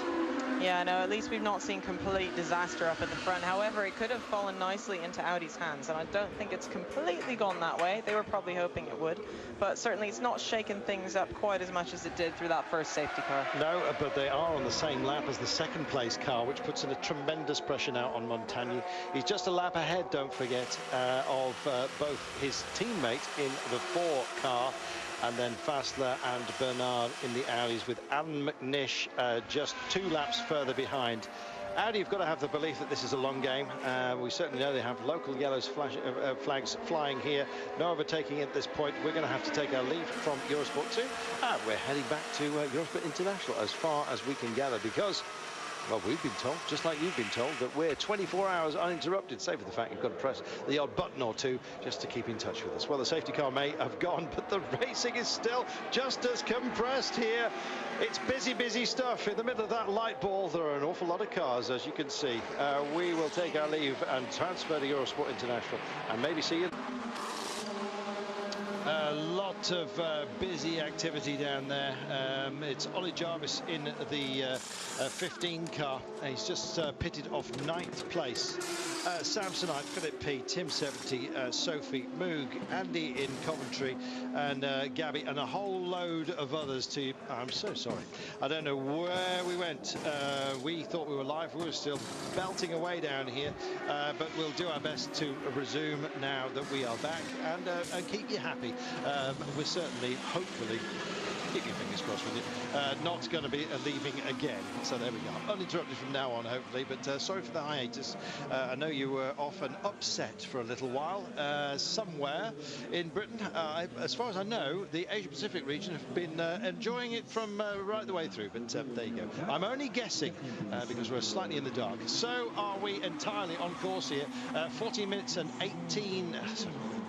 Yeah, no, at least we've not seen complete disaster up at the front. However, it could have fallen nicely into Audi's hands, and I don't think it's completely gone that way. They were probably hoping it would, but certainly it's not shaken things up quite as much as it did through that first safety car. No, but they are on the same lap as the second place car, which puts in a tremendous pressure now on Montagny. He's just a lap ahead, don't forget, of both his teammate in the 4 car, and then Fassler and Bernard in the Audis, with Alan McNish just 2 laps further behind. Audi have got to have the belief that this is a long game. We certainly know they have local yellow flags flying here. No overtaking at this point. We're going to have to take our leave from Eurosport 2. We're heading back to Eurosport International as far as we can gather, because, well, we've been told, just like you've been told, that we're 24 hours uninterrupted, save for the fact you've got to press the odd button or two just to keep in touch with us. Well, the safety car may have gone, but the racing is still just as compressed here. It's busy, busy stuff. In the middle of that light ball, there are an awful lot of cars, as you can see. We will take our leave and transfer to Eurosport International and maybe see you. A lot of busy activity down there. It's Ollie Jarvis in the 15 car. He's just pitted off 9th place. Samsonite, Philip P, Tim 70, Sophie, Moog, Andy in Coventry, and Gabby, and a whole load of others too. I'm so sorry. I don't know where we went. We thought we were live. We were still belting away down here, but we'll do our best to resume now that we are back, and keep you happy. We're certainly, hopefully, keep your fingers crossed with you, not going to be leaving again. So there we go. Uninterrupted from now on, hopefully, but sorry for the hiatus. I know you were off and upset for a little while somewhere in Britain. As far as I know, the Asia-Pacific region have been enjoying it from right the way through, but there you go. I'm only guessing because we're slightly in the dark. So are we entirely on course here. 14 minutes and 18...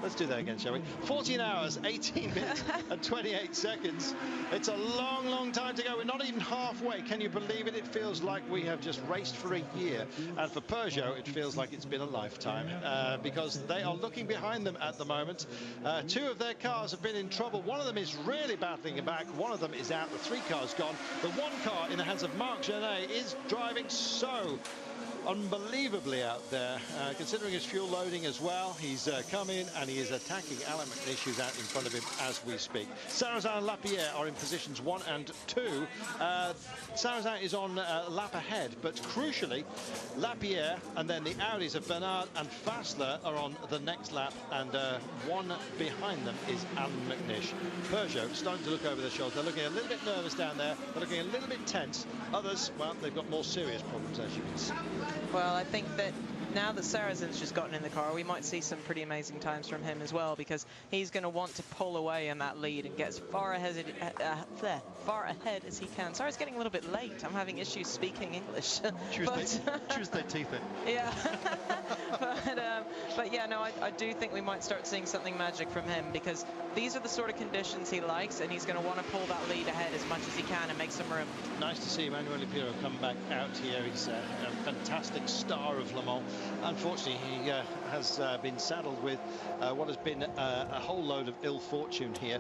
Let's do that again, shall we? 14 hours, 18 minutes and 28 seconds. It's a long, long time to go. We're not even halfway. Can you believe it? It feels like we have just raced for a year. And for Peugeot, it feels like it's been a lifetime because they are looking behind them at the moment. 2 of their cars have been in trouble. One of them is really battling it back. One of them is out. The 3 cars gone. The 1 car in the hands of Marc Genet is driving so unbelievably out there, considering his fuel loading as well. He's come in and he is attacking Alan McNish, who's out in front of him as we speak. Sarrazin and Lapierre are in positions 1 and 2. Sarrazin is on a lap ahead, but crucially, Lapierre and then the Audis of Bernard and Fassler are on the next lap, and 1 behind them is Alan McNish. Peugeot starting to look over their shoulders. They're looking a little bit nervous down there. They're looking a little bit tense. Others, well, they've got more serious problems, as you can see. Well, I think that now that Sarrazin's just gotten in the car, we might see some pretty amazing times from him as well, because he's going to want to pull away in that lead and get as far ahead as he can. Sorry, it's getting a little bit late. I'm having issues speaking English. Tuesday teeth in. Yeah. but yeah, no, I do think we might start seeing something magic from him, because these are the sort of conditions he likes, and he's going to want to pull that lead ahead as much as he can and make some room. Nice to see Emmanuel Piro come back out here. He's a fantastic star of Le Mans. Unfortunately, he has been saddled with what has been a whole load of ill fortune here.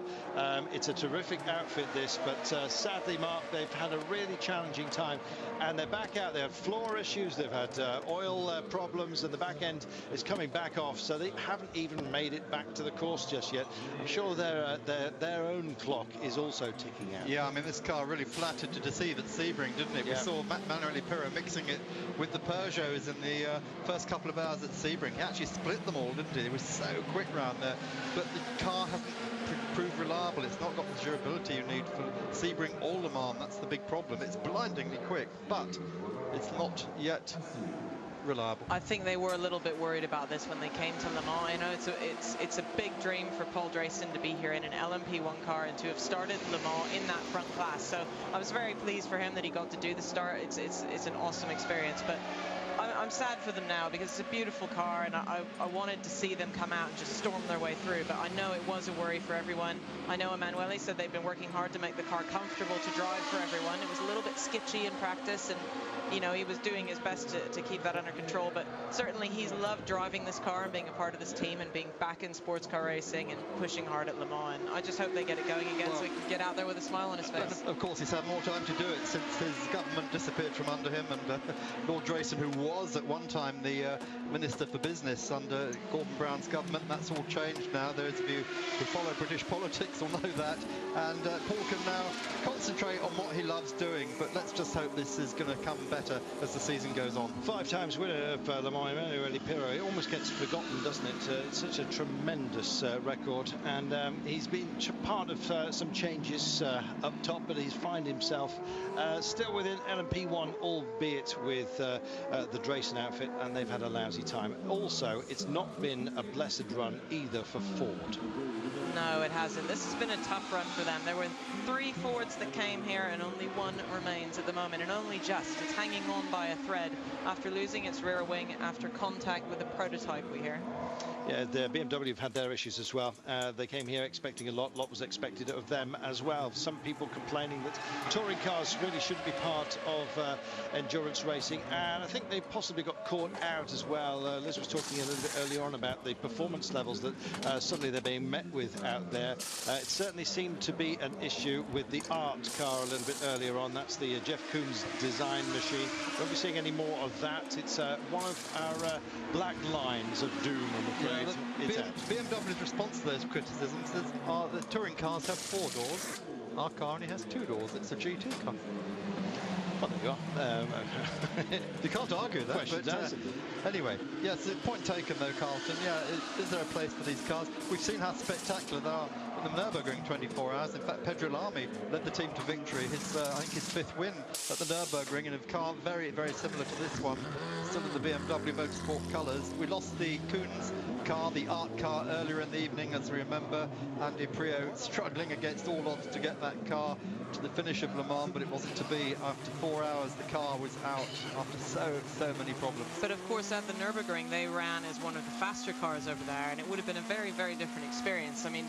It's a terrific outfit, this, but sadly, Mark, they've had a really challenging time, and they're back out. They have floor issues, they've had oil problems, and the back end is coming back off, so they haven't even made it back to the course just yet. I'm sure their own clock is also ticking out. Yeah, I mean, this car really flattered to deceive at Sebring, didn't it? Yeah. We saw Manuel Piro mixing it with the Peugeots in the first couple of hours at Sebring. He actually split them all, didn't he? It was so quick round there, but the car hasn't proved reliable. It's not got the durability you need for Sebring or Le Mans. That's the big problem. It's blindingly quick, but it's not yet reliable. I think they were a little bit worried about this when they came to Le Mans. I know it's a big dream for Paul Drayson to be here in an LMP1 car and to have started Le Mans in that front class. So I was very pleased for him that he got to do the start. It's an awesome experience, but I'm sad for them now because it's a beautiful car, and I wanted to see them come out and just storm their way through, but I know it was a worry for everyone. I know Emanuele said they've been working hard to make the car comfortable to drive for everyone. It was a little bit sketchy in practice, and you know, he was doing his best to keep that under control, but certainly he's loved driving this car and being a part of this team and being back in sports car racing and pushing hard at Le Mans. And I just hope they get it going again so he can get out there with a smile on his face. Of course, he's had more time to do it since his government disappeared from under him, and Lord Drayson, who was at one time the Minister for Business under Gordon Brown's government, that's all changed now. Those of you who follow British politics will know that. And Paul can now concentrate on what he loves doing, but let's just hope this is going to come better as the season goes on. 5 times winner of Le Mans, Emanuele Pirro. It almost gets forgotten, doesn't it? It's such a tremendous record, and he's been part of some changes up top, but he's found himself still within LMP1, albeit with the Drayson outfit, and they've had a lousy time. Also, it's not been a blessed run either for Ford. No, it hasn't. This has been a tough run for them. There were 3 Fords that came here, and only 1 remains at the moment, and only just. It's hanging on by a thread after losing its rear wing after contact with a prototype, we hear. Yeah, the BMW have had their issues as well. They came here expecting a lot was expected of them as well. Some people complaining that touring cars really shouldn't be part of endurance racing, and I think they possibly got caught out as well. Liz was talking a little bit earlier on about the performance levels that suddenly they're being met with out there. It certainly seemed to be an issue with the Art car a little bit earlier on. That's the Jeff Koons design machine. Won't be seeing any more of that. It's one of our black lines of doom, I'm afraid. BMW's response to those criticisms is the touring cars have 4 doors. Our car only has 2 doors. It's a GT car. Well, there you are. You can't argue that. But, anyway, yes, point taken though, Carlton. Yeah, is there a place for these cars? We've seen how spectacular they are in the Nürburgring 24 hours. In fact, Pedro Lamy led the team to victory. I think his 5th win at the Nürburgring in a car very, very similar to this one. Still in the BMW Motorsport colours. We lost the Koons car, the Art car, earlier in the evening, as we remember. Andy Priaulx struggling against all odds to get that car to the finish of Le Mans, but it wasn't to be. After 4 hours, the car was out after so many problems. But of course, at the Nürburgring, they ran as one of the faster cars over there, and it would have been a very, very different experience. I mean,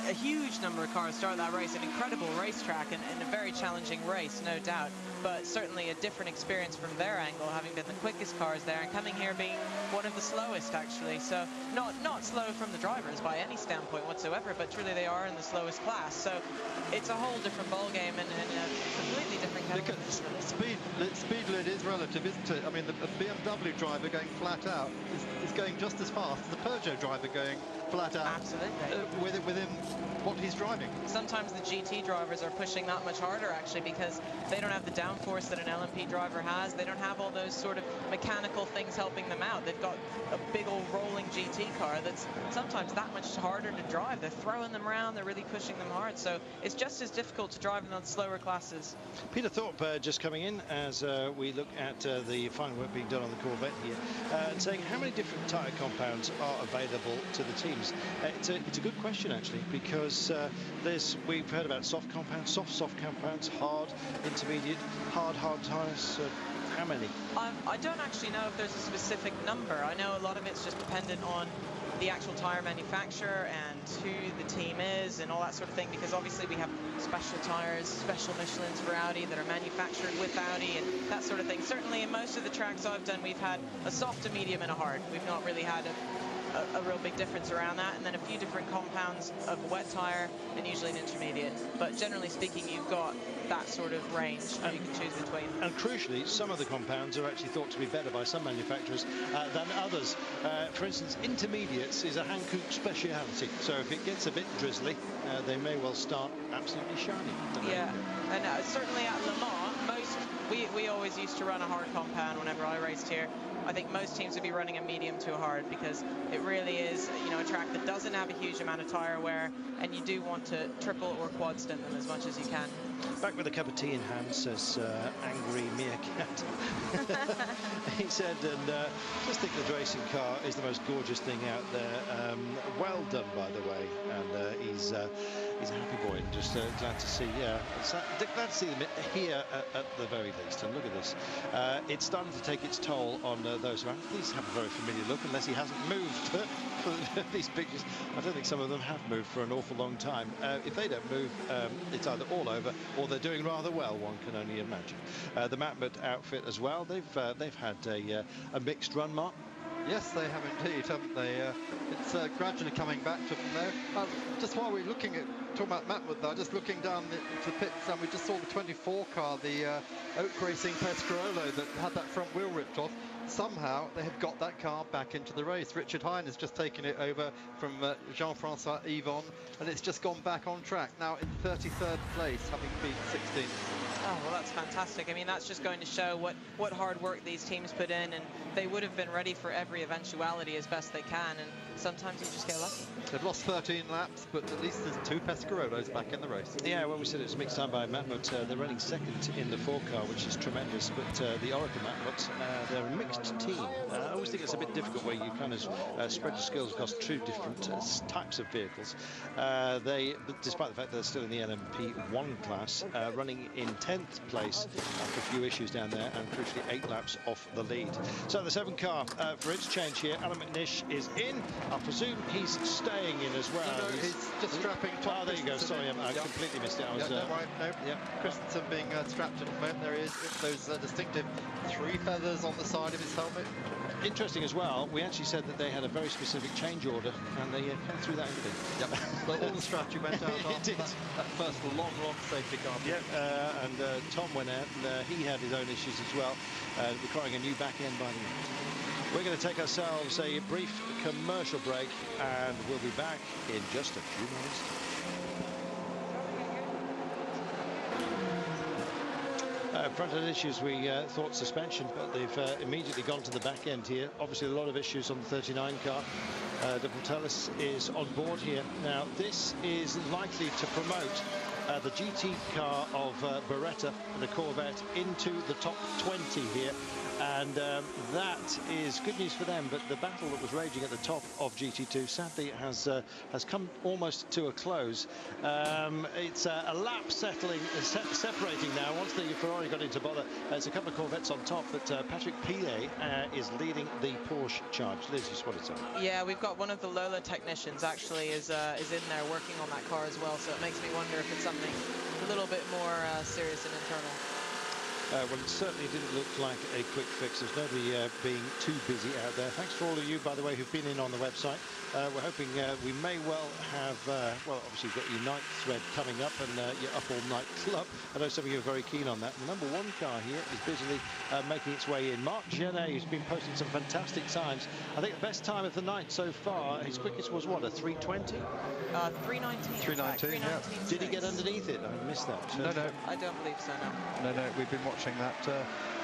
a huge number of cars start that race, an incredible racetrack, and a very challenging race, no doubt, but certainly a different experience from their angle, having been the quickest cars there, and coming here being one of the slowest, actually. So not slow from the drivers by any standpoint whatsoever, but truly they are in the slowest class. So it's a whole different ball game and a completely different kettle. Speed limit is relative, isn't it? I mean, the BMW driver going flat out is going just as fast as the Peugeot driver going flat out. Absolutely. Within what he's driving. Sometimes the GT drivers are pushing that much harder, actually, because they don't have the downforce that an LMP driver has. They don't have all those sort of mechanical things helping them out. They've got a big old rolling GT car that's sometimes that much harder to drive. They're throwing them around, they're really pushing them hard, so it's just as difficult to drive in the slower classes. Peter Thorpe just coming in as we look at the final work being done on the Corvette here, and saying how many different tyre compounds are available to the teams. It's a good question, actually, because we've heard about soft compounds, soft compounds, hard, intermediate, hard tyres. How many? I don't actually know if there's a specific number. I know a lot of it's just dependent on the actual tyre manufacturer and who the team is and all that sort of thing, because obviously we have special tyres, special Michelins for Audi that are manufactured with Audi and that sort of thing. Certainly in most of the tracks I've done, we've had a soft, a medium and a hard. We've not really had a real big difference around that, and then a few different compounds of a wet tyre and usually an intermediate. But generally speaking, you've got that sort of range that you can choose between. And crucially, some of the compounds are actually thought to be better by some manufacturers than others. For instance, intermediates is a Hankook speciality, so if it gets a bit drizzly, they may well start absolutely shiny. Yeah, and certainly at Le Mans, we always used to run a hard compound whenever I raced here. I think most teams would be running a medium to a hard, because it really is, you know, a track that doesn't have a huge amount of tyre wear, and you do want to triple or quad stint them as much as you can. Back with a cup of tea in hand, says angry meerkat. He said, and just think the racing car is the most gorgeous thing out there. Well done, by the way. And he's a happy boy, and just glad to see, glad to see them here at the very least. And look at this. It's starting to take its toll on those around. These have a very familiar look, unless he hasn't moved for these pictures. I don't think some of them have moved for an awful long time. If they don't move, it's either all over or they're doing rather well, one can only imagine. The Matmut outfit as well, they've had a mixed run, Mark. Yes, they have indeed, haven't they? It's gradually coming back to them now. Just while we're talking about Matmut, though, just looking down into the pits, and we just saw the 24 car, the Oak Racing Pescarolo, that had that front wheel ripped off. Somehow they have got that car back into the race. Richard Hine has just taken it over from Jean-Francois Yvon, and it's just gone back on track. Now in 33rd place, having beat 16th. Oh, well, that's fantastic. I mean, that's just going to show what hard work these teams put in, and they would have been ready for every eventuality as best they can, and sometimes you just get lucky. They've lost 13 laps, but at least there's 2 Pescarolos back in the race. Yeah, well, we said it was mixed time by Matmut. They're running second in the 4 car, which is tremendous, but the Oracle Matmut, they're a mixed team. I always think it's a bit difficult where you kind of spread your skills across 2 different types of vehicles. They, despite the fact that they're still in the LMP1 class, running in 10th place after a few issues down there, and crucially 8 laps off the lead. So the 7 car for its change here, Alan McNish is in. I presume he's staying in as well. No, he's just strapping Tom. Oh, there you go. Sorry, I completely missed it. I was, Christensen being strapped at the moment. There is those distinctive 3 feathers on the side of his helmet. Interesting as well, we actually said that they had a very specific change order, and they came through that everything. Yep. Well, all the strategy went out after that first long safety car. Yep, and Tom went out, and he had his own issues as well, requiring a new back end by the way. We're going to take ourselves a brief commercial break, and we'll be back in just a few minutes. Front-end issues, we thought suspension, but they've immediately gone to the back end here. Obviously a lot of issues on the 39 car. De Portelis is on board here. Now this is likely to promote the GT car of Beretta, the Corvette, into the top 20 here. And that is good news for them, but the battle that was raging at the top of GT2 sadly has come almost to a close. It's a lap separating now once the Ferrari got into bother. There's a couple of Corvettes on top, but Patrick Pilet is leading the Porsche charge. Liz, you spotted something. Yeah, we've got one of the Lola technicians actually is in there working on that car as well, so it makes me wonder if it's something a little bit more serious and internal. Well, it certainly didn't look like a quick fix. There's nobody being too busy out there. Thanks for all of you, by the way, who've been in on the website. We're hoping we may well have, well, obviously you've got your night thread coming up and your Up All Night Club. I know some of you are very keen on that. The number 1 car here is busily making its way in. Marc Genet, who's been posting some fantastic times. I think the best time of the night so far, his quickest was what, a 3:20? 3:19. 3:19, yeah. Did he get underneath it? I missed that. No. I don't believe so, no. No, we've been watching that.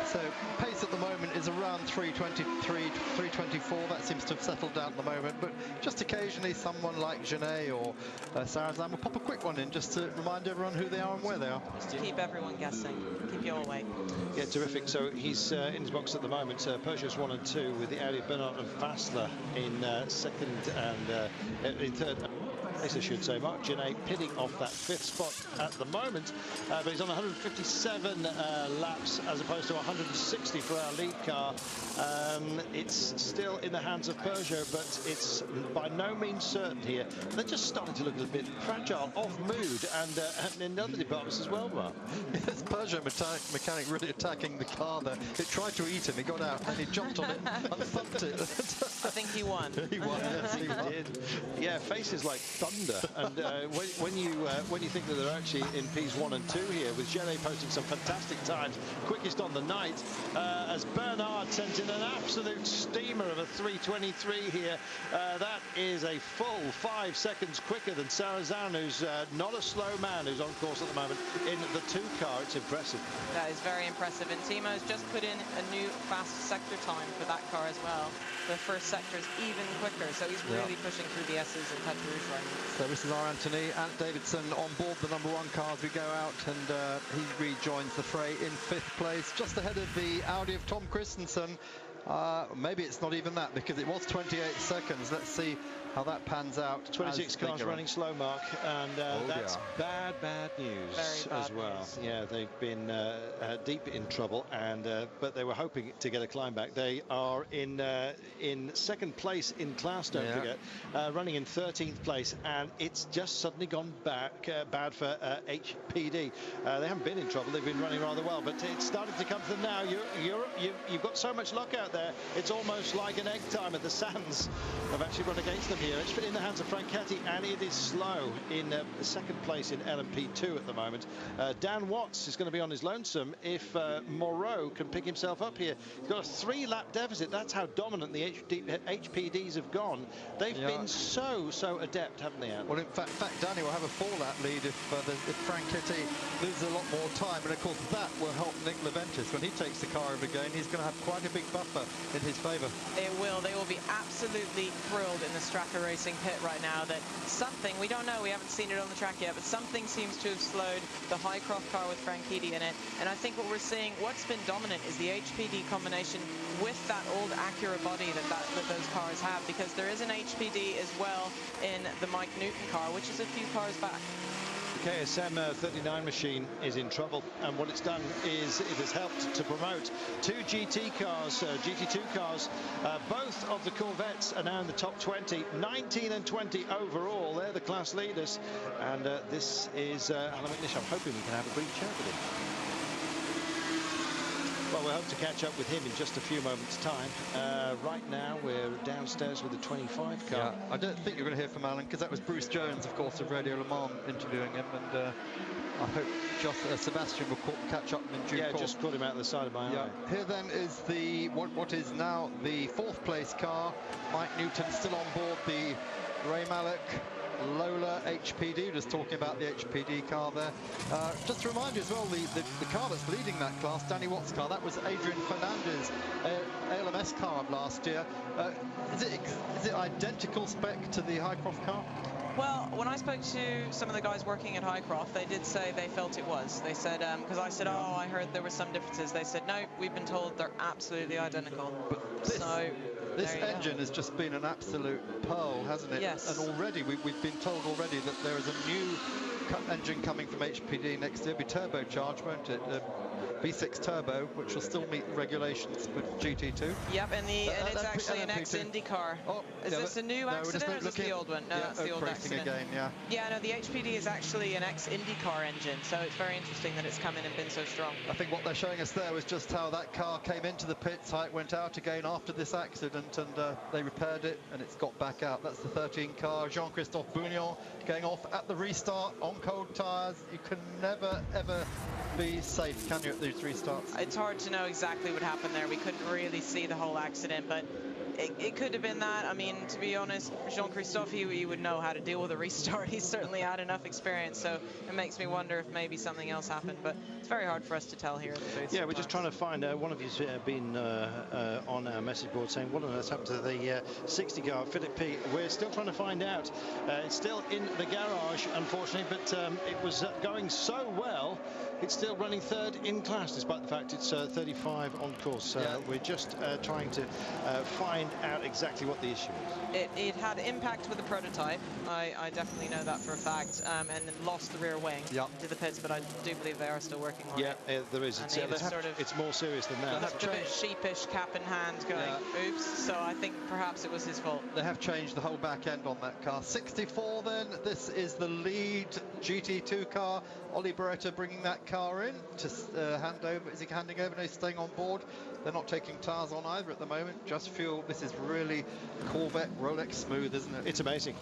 So pace at the moment is around 3:23, 3:24. That seems to have settled down at the moment, but just occasionally someone like Genet or Sarazan will pop a quick one in just to remind everyone who they are and where they are. Just to keep everyone guessing, keep you all awake. Yeah, terrific. So he's in his box at the moment. Peugeot's 1 and 2 with the Audi Bernard and Fassler in second and in third. I should say. Marc Genet pitting off that 5th spot at the moment, but he's on 157 laps as opposed to 160 for our lead car. It's still in the hands of Peugeot, but it's by no means certain here. They're just starting to look a bit fragile, off mood, and in other departments as well, Mark. Yes, Peugeot mechanic really attacking the car there. It tried to eat him, he got out, and he jumped on it and thumped it. I think he won. He won, yes, he did. Yeah, faces like thunder. And when you think that they're actually in Ps1 and 2 here, with Genet posting some fantastic times, quickest on the night, as Bernard sent in an absolute steamer of a 3:23 here. That is a full 5 seconds quicker than Sarazan, who's not a slow man, who's on course at the moment in the 2 car. It's impressive. That is very impressive, and Timo's just put in a new fast sector time for that car as well. The first sector is even quicker, so he's really pushing through the S's and Touch Rouge right now. So this is our Anthony. Ant Davidson on board the #1 car as we go out, and he rejoins the fray in 5th place, just ahead of the Audi of Tom Christensen. Maybe it's not even that, because it was 28 seconds. Let's see how that pans out. 26 cars running slow, Mark, and that's bad news as well. Yeah, they've been deep in trouble, and but they were hoping to get a climb back. They are in 2nd place in class, don't forget, running in 13th place, and it's just suddenly gone back bad for HPD. They haven't been in trouble, they've been running rather well, but it's starting to come to them now. You've got so much luck out there, it's almost like an egg timer. The Sands have actually run against them here. It's in the hands of Franchetti, and it is slow in 2nd place in LMP2 at the moment. Dan Watts is going to be on his lonesome if Moreau can pick himself up here. He's got a 3-lap deficit. That's how dominant the HPDs have gone. They've been so adept, haven't they, Anne? Well, in fact, Danny will have a 4-lap lead if Franchetti loses a lot more time, and of course that will help Nick Leventis. When he takes the car over again, he's going to have quite a big buffer in his favour. It will. They will be absolutely thrilled in the Straka Racing pit right now that something, we don't know, we haven't seen it on the track yet, but something seems to have slowed the Highcroft car with Franchitti in it. And I think what we're seeing, what's been dominant is the HPD combination with that old Acura body that those cars have, because there is an HPD as well in the Mike Newton car, which is a few cars back. KSM 39 machine is in trouble, and what it's done is it has helped to promote 2 GT cars, GT2 cars. Both of the Corvettes are now in the top 20, 19 and 20 overall. They're the class leaders, and this is Alan McNish. I'm hoping we can have a brief chat with him. Well, we hope to catch up with him in just a few moments' time. Right now, we're downstairs with the 25 car. Yeah, I don't think you're going to hear from Alan, because that was Bruce Jones, of course, of Radio Le Mans interviewing him, and I hope just Sebastian will catch up in due course. Yeah, just caught him out the side of my eye. Here then is the what is now the 4th place car. Mike Newton still on board the Ray Mallock Lola HPD, just talking about the HPD car there. Just to remind you as well, the car that's leading that class, Danny Watts' car, that was Adrian Fernandez ALMS car of last year. Is it identical spec to the Highcroft car? Well, when I spoke to some of the guys working at Highcroft, they did say they felt it was. They said, because I said, oh, I heard there were some differences. They said, no, we've been told they're absolutely identical. But this engine has just been an absolute pearl, hasn't it? Yes. And already, we've been told already that there is a new engine coming from HPD next year. It'll be turbocharged, won't it? V6 turbo, which will still meet regulations with GT2. Yep, and it's actually an ex-Indy car. Oh, is this a new accident, or is this the old one? No, that's the old accident. Again, yeah, no, the HPD is actually an ex-Indy car engine, so it's very interesting that it's come in and been so strong. I think what they're showing us there was just how that car came into the pits, how it went out again after this accident, and they repaired it, and it's got back out. That's the 13 car, Jean-Christophe Bougnon, going off at the restart on cold tyres. You can never, ever be safe, can you, at these restarts? It's hard to know exactly what happened there. We couldn't really see the whole accident, but it could have been that. I mean, to be honest, Jean-Christophe, he would know how to deal with a restart. He's certainly had enough experience, so it makes me wonder if maybe something else happened, but it's very hard for us to tell here at the booth. Yeah, we're just trying to find one of you's been on our message board saying what on earth's happened to the 60 car, Philip P. We're still trying to find out. It's still in the garage, unfortunately, but it was going so well. It's still running 3rd in class, despite the fact it's 35 on course. We're just trying to find out exactly what the issue is. It had impact with the prototype. I definitely know that for a fact, and lost the rear wing to the pits, but I do believe they are still working on it. Yeah, there is. It's more serious than that. Looked a bit sheepish, cap in hand, going, oops. So I think perhaps it was his fault. They have changed the whole back end on that car. 64 then, this is the lead GT2 car. Ollie Beretta bringing that car in to hand over. Is he handing over? No, he's staying on board. They're not taking tyres on either at the moment, just fuel. This is really Corvette Rolex smooth, isn't it? It's amazing.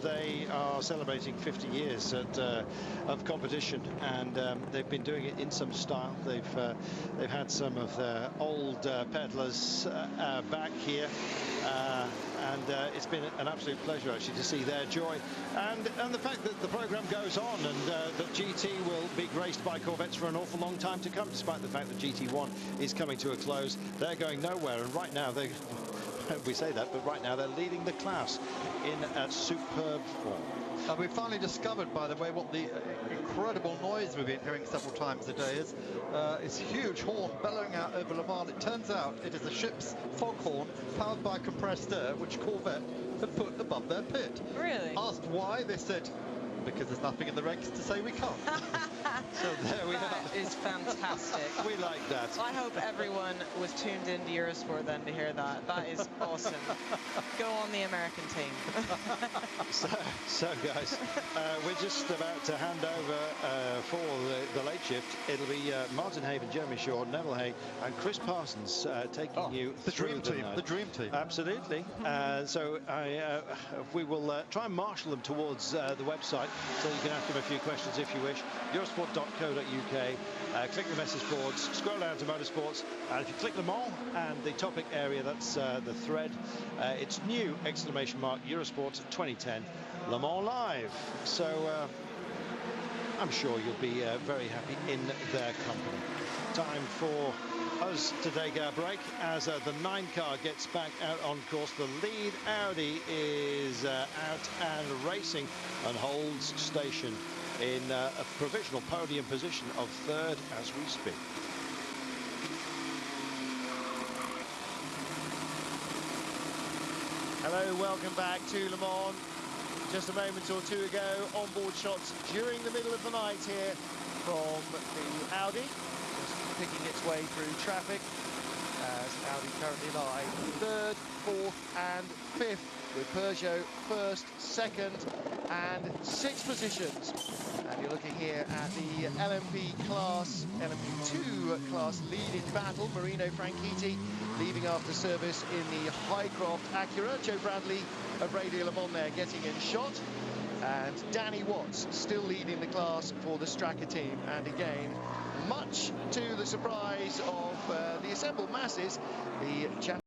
They are celebrating 50 years of competition, and they've been doing it in some style. They've had some of the old peddlers back here, and it's been an absolute pleasure actually to see their joy, and the fact that the program goes on, and that GT will be graced by Corvettes for an awful long time to come, despite the fact that GT1 is coming to a close. They're going nowhere, and right now they we say that, but right now they're leading the class in superb form. We finally discovered, by the way, what the incredible noise we've been hearing several times a day is. It's a huge horn bellowing out over Le Mans. It turns out it is a ship's foghorn powered by compressed air, which Corvette had put above their pit. Really? Asked why, they said, because there's nothing in the regs to say we can't. So there we are. That is fantastic. We like that. I hope everyone was tuned into Eurosport then to hear that. That is awesome. Go on the American team. So guys, we're just about to hand over for the late shift. It'll be Martin Haven, Jeremy Shaw, Neville Hay, and Chris Parsons taking you the through dream team. The dream team. Absolutely. So we will try and marshal them towards the website, so you can ask them a few questions if you wish. Eurosport.co.uk. Click the message boards, scroll down to Motorsports, and if you click them all and the topic area, that's the thread. It's new ! Eurosport 2010 Le Mans Live. So I'm sure you'll be very happy in their company. Time for us to take our break as the 9 car gets back out on course. The lead Audi is out and racing and holds station in a provisional podium position of 3rd as we speak. Hello, welcome back to Le Mans. Just a moment or two ago, onboard shots during the middle of the night here from the Audi, just picking its way through traffic as Audi currently lie 3rd, 4th and 5th, with Peugeot 1st, 2nd and 6th positions. And you're looking here at the LMP class, LMP2 class lead in battle. Marino Franchitti leaving after service in the Highcroft Acura. Joe Bradley of Radio Le Mans there getting in shot. And Danny Watts still leading the class for the Straka team. And again, much to the surprise of the assembled masses, the